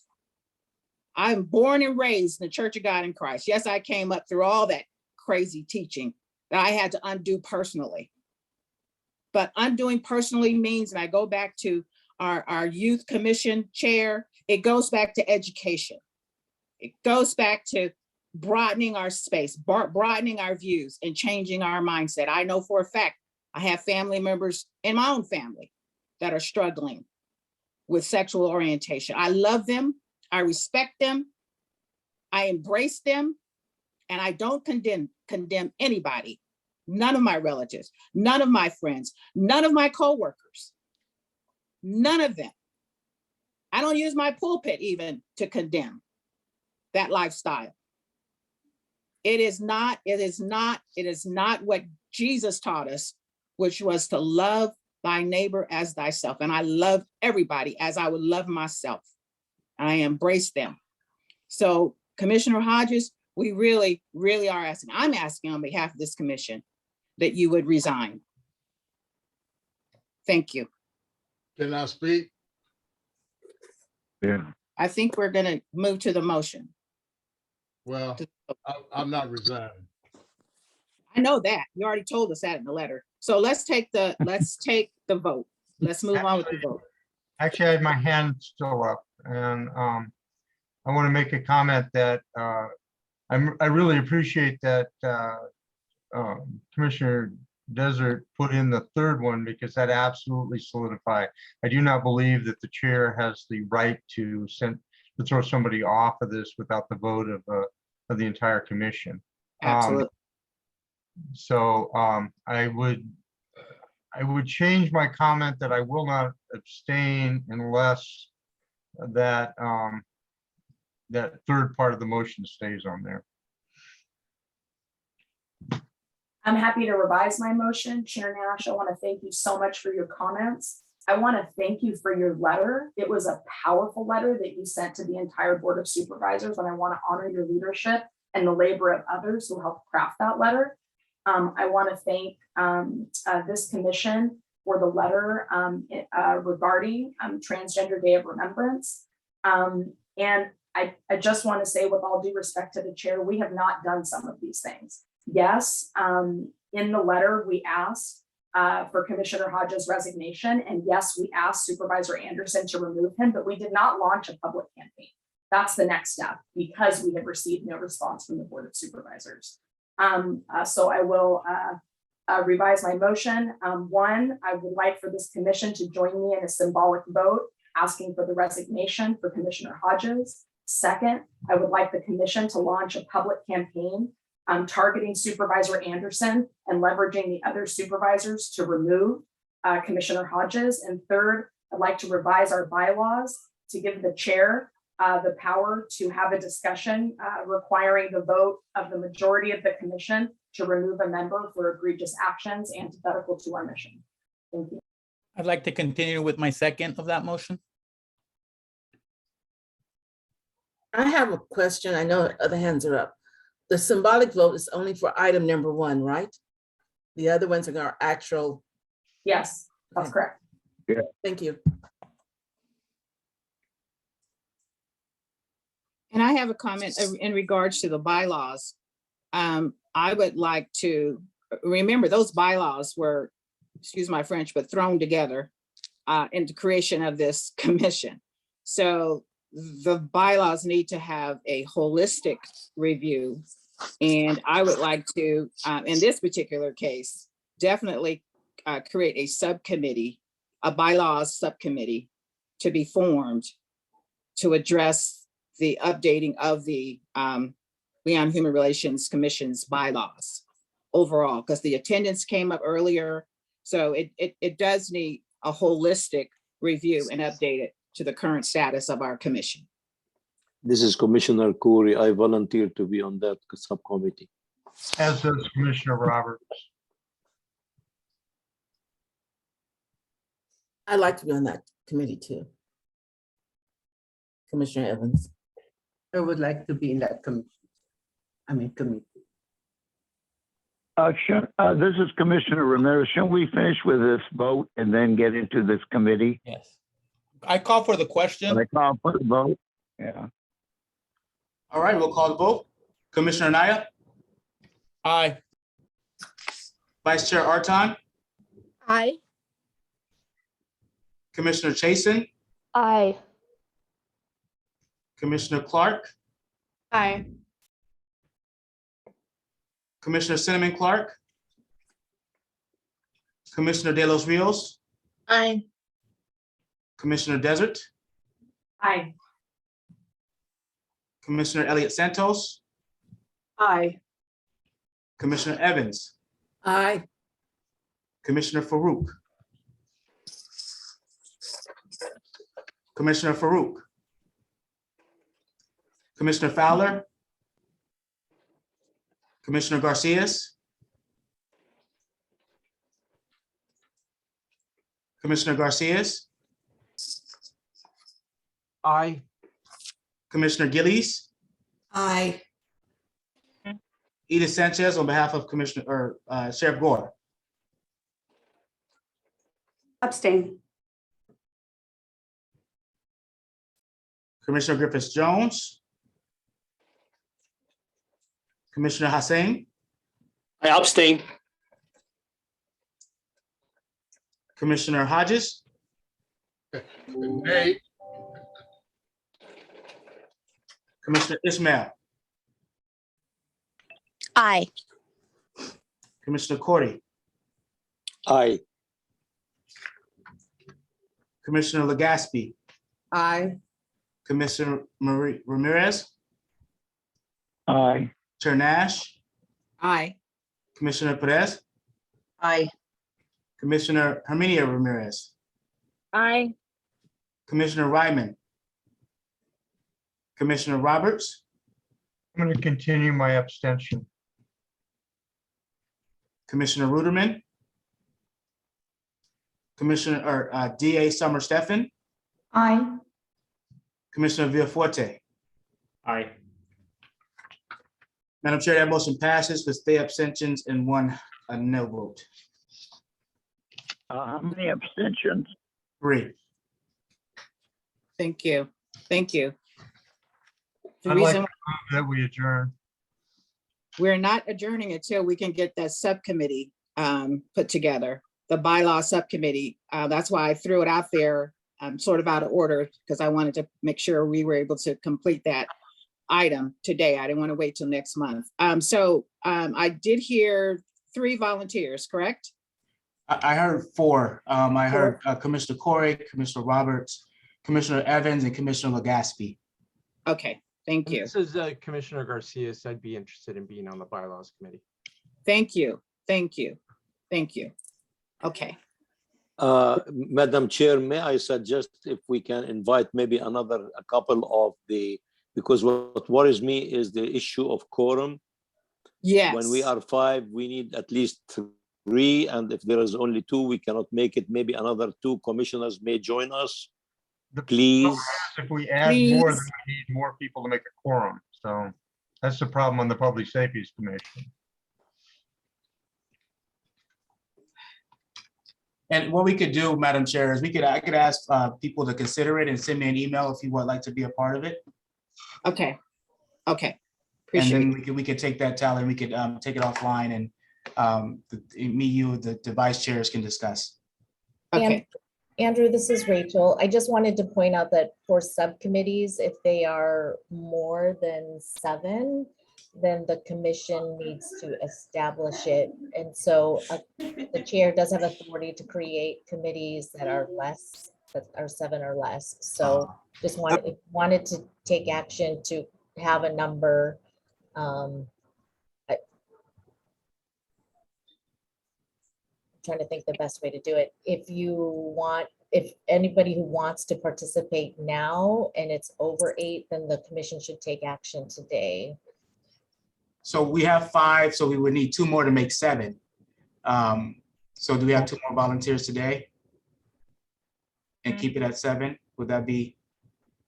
I'm born and raised in the Church of God in Christ. Yes, I came up through all that crazy teaching that I had to undo personally. But undoing personally means, and I go back to our youth commission chair, it goes back to education. It goes back to broadening our space, broadening our views, and changing our mindset. I know for a fact, I have family members in my own family that are struggling with sexual orientation. I love them, I respect them, I embrace them, and I don't condemn anybody. None of my relatives, none of my friends, none of my coworkers, none of them. I don't use my pulpit even to condemn that lifestyle. It is not what Jesus taught us, which was to love thy neighbor as thyself. And I love everybody as I would love myself. I embrace them. So Commissioner Hodges, we really, really are asking, I'm asking on behalf of this commission that you would resign. Thank you. Can I speak? Yeah. I think we're gonna move to the motion. Well, I'm not resigning. I know that, you already told us that in the letter. So let's take the vote. Let's move on with the vote. Actually, I had my hand still up, and I want to make a comment that I really appreciate that Commissioner Desert put in the third one, because that absolutely solidified. I do not believe that the chair has the right to throw somebody off of this without the vote of the entire commission. Absolutely. So I would change my comment that I will not abstain unless that that third part of the motion stays on there. I'm happy to revise my motion. Chair Nash, I want to thank you so much for your comments. I want to thank you for your letter. It was a powerful letter that you sent to the entire Board of Supervisors, and I want to honor your leadership and the labor of others who helped craft that letter. I want to thank this commission for the letter regarding Transgender Day of Remembrance. And I just want to say, with all due respect to the chair, we have not done some of these things. Yes, in the letter, we asked for Commissioner Hodges' resignation. And yes, we asked Supervisor Anderson to remove him, but we did not launch a public campaign. That's the next step, because we have received no response from the Board of Supervisors. So I will revise my motion. One, I would like for this commission to join me in a symbolic vote asking for the resignation for Commissioner Hodges. Second, I would like the commission to launch a public campaign targeting Supervisor Anderson and leveraging the other supervisors to remove Commissioner Hodges. And third, I'd like to revise our bylaws to give the chair the power to have a discussion requiring the vote of the majority of the commission to remove a member for egregious actions antithetical to our mission. Thank you. I'd like to continue with my second of that motion. I have a question. I know other hands are up. The symbolic vote is only for item number 1, right? The other ones are our actual. Yes, that's correct. Yeah. Thank you. And I have a comment in regards to the bylaws. I would like to remember those bylaws were, excuse my French, but thrown together in the creation of this commission. So the bylaws need to have a holistic review. And I would like to, in this particular case, definitely create a subcommittee, a bylaws subcommittee to be formed to address the updating of the Leon Human Relations Commission's bylaws overall, because the attendance came up earlier. So it does need a holistic review and update it to the current status of our commission. This is Commissioner Corey. I volunteer to be on that subcommittee. As does Commissioner Roberts. I'd like to be on that committee too. Commissioner Evans. I would like to be in that committee. Committee. This is Commissioner Ramirez. Shouldn't we finish with this vote and then get into this committee? Yes. I call for the question. I call for the vote. Yeah. All right, we'll call the vote. Commissioner Anaya, Aye. Vice Chair Arton, Aye. Commissioner Chason, Aye. Commissioner Clark, Aye. Commissioner Cinnamon Clark, Commissioner De Los Rios, Aye. Commissioner Desert, Aye. Commissioner Elliott Santos, Aye. Commissioner Evans, Aye. Commissioner Farouk, Commissioner Farouk, Commissioner Fowler, Commissioner Garcias, Commissioner Garcias, Aye. Commissioner Gillies, Aye. Edith Sanchez on behalf of Commissioner Sheriff Gore. Abstain. Commissioner Griffiths Jones, Commissioner Hassan, I abstain. Commissioner Hodges, Nay. Commissioner Ismail. Aye. Commissioner Cordy, Aye. Commissioner Legaspi, Aye. Commissioner Marie Ramirez, Aye. Chair Nash, Aye. Commissioner Perez, Aye. Commissioner Herminia Ramirez, Aye. Commissioner Ryman, Commissioner Roberts, I'm going to continue my abstention. Commissioner Ruderman, Commissioner or DA Summer Stephan, Aye. Commissioner Villaforte. Aye. Madam Chair, that motion passes with 3 abstentions and 1 no vote. How many abstentions? 3. Thank you. Thank you. The I'd like reason to move that we adjourn. we're not adjourning until we can get that subcommittee put together, the bylaw subcommittee. That's why I threw it out there, sort of out of order, because I wanted to make sure we were able to complete that item today. I didn't want to wait till next month. I did hear 3 volunteers, correct? I heard 4. I heard Commissioner Corey, Commissioner Roberts, Commissioner Evans, and Commissioner Legaspi. Okay, thank And you. this is Commissioner Garcia. I'd be interested in being on the bylaws committee. Thank you. Thank you. Thank you. Okay. Madam Chair, may I suggest if we can invite maybe a couple of because what worries me is the issue of quorum. Yes. When we are 5, we need at least 3, and if there is only 2, we cannot make it. Maybe another 2 commissioners may join us. Please. If we add more, then we need more people to make a quorum. So that's the problem on the Public Safety Commission. And what we could do, Madam Chair, is I could ask people to consider it and send me an email if you would like to be a part of it. Okay. Okay. And Appreciate then it. we could take that tally and we could take it offline and me, you, the vice chairs can discuss. Okay. Andrew, this is Rachel. I just wanted to point out that for subcommittees, if they are more than 7, then the commission needs to establish it. And so the chair does have authority to create committees that are less, that are 7 or less. So just wanted to take action to have a number. Trying to think the best way to do it. If anybody who wants to participate now and it's over 8, then the commission should take action today. So we have 5, so we would need 2 more to make 7. So do we have 2 more volunteers today? And keep it at 7? Would that be?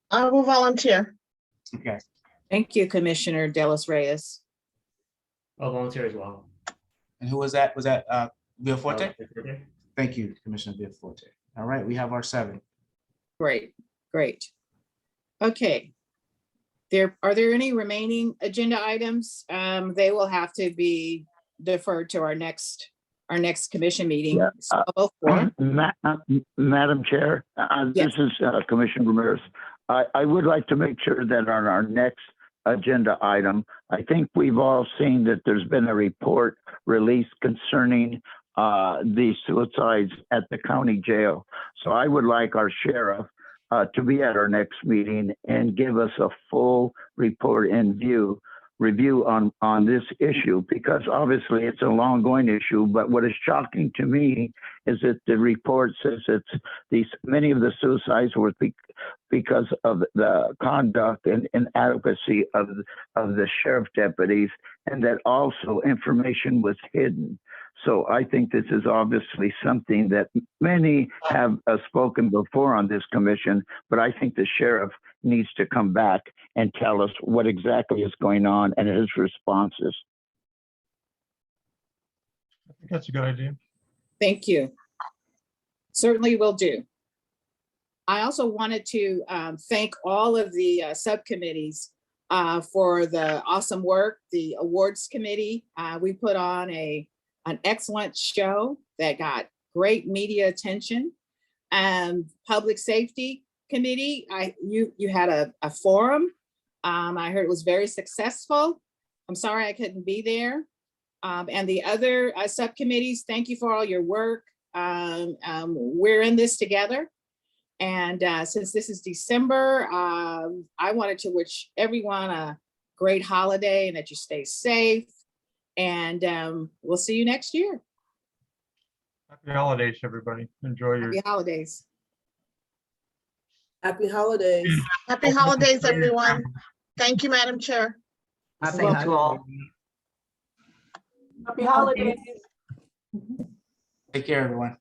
I will volunteer. Okay. Thank you, Commissioner Delos Reyes. I'll volunteer as well. And who was that? Was that Villaforte? Thank you, Commissioner Villaforte. All right, we have our 7. Great, great. Okay. Are there any remaining agenda items? They will have to be deferred to our next commission meeting. Yeah, Madam Chair, Yes. this is Commissioner Ramirez. I would like to make sure that on our next agenda item, I think we've all seen that there's been a report released concerning the suicides at the county jail. So I would like our sheriff to be at our next meeting and give us a full report and review on this issue, because obviously it's a long-going issue. But what is shocking to me is that the report says many of the suicides were because of the conduct and inadequacy of the sheriff deputies, and that also information was hidden. So I think this is obviously something that many have spoken before on this commission, but I think the sheriff needs to come back and tell us what exactly is going on and his responses. I think that's a good idea. Thank you. Certainly will do. I also wanted to thank all of the subcommittees for the awesome work. The awards committee, we put on an excellent show that got great media attention. Public safety committee, you had a forum. I heard it was very successful. I'm sorry I couldn't be there. And the other subcommittees, thank you for all your work. We're in this together. And since this is December, I wanted to wish everyone a great holiday and that you stay safe. And we'll see you next year. Happy holidays, everybody. Enjoy your. Happy holidays. Happy holidays. Happy holidays, everyone. Thank you, Madam Chair. Happy holidays. Take care, everyone.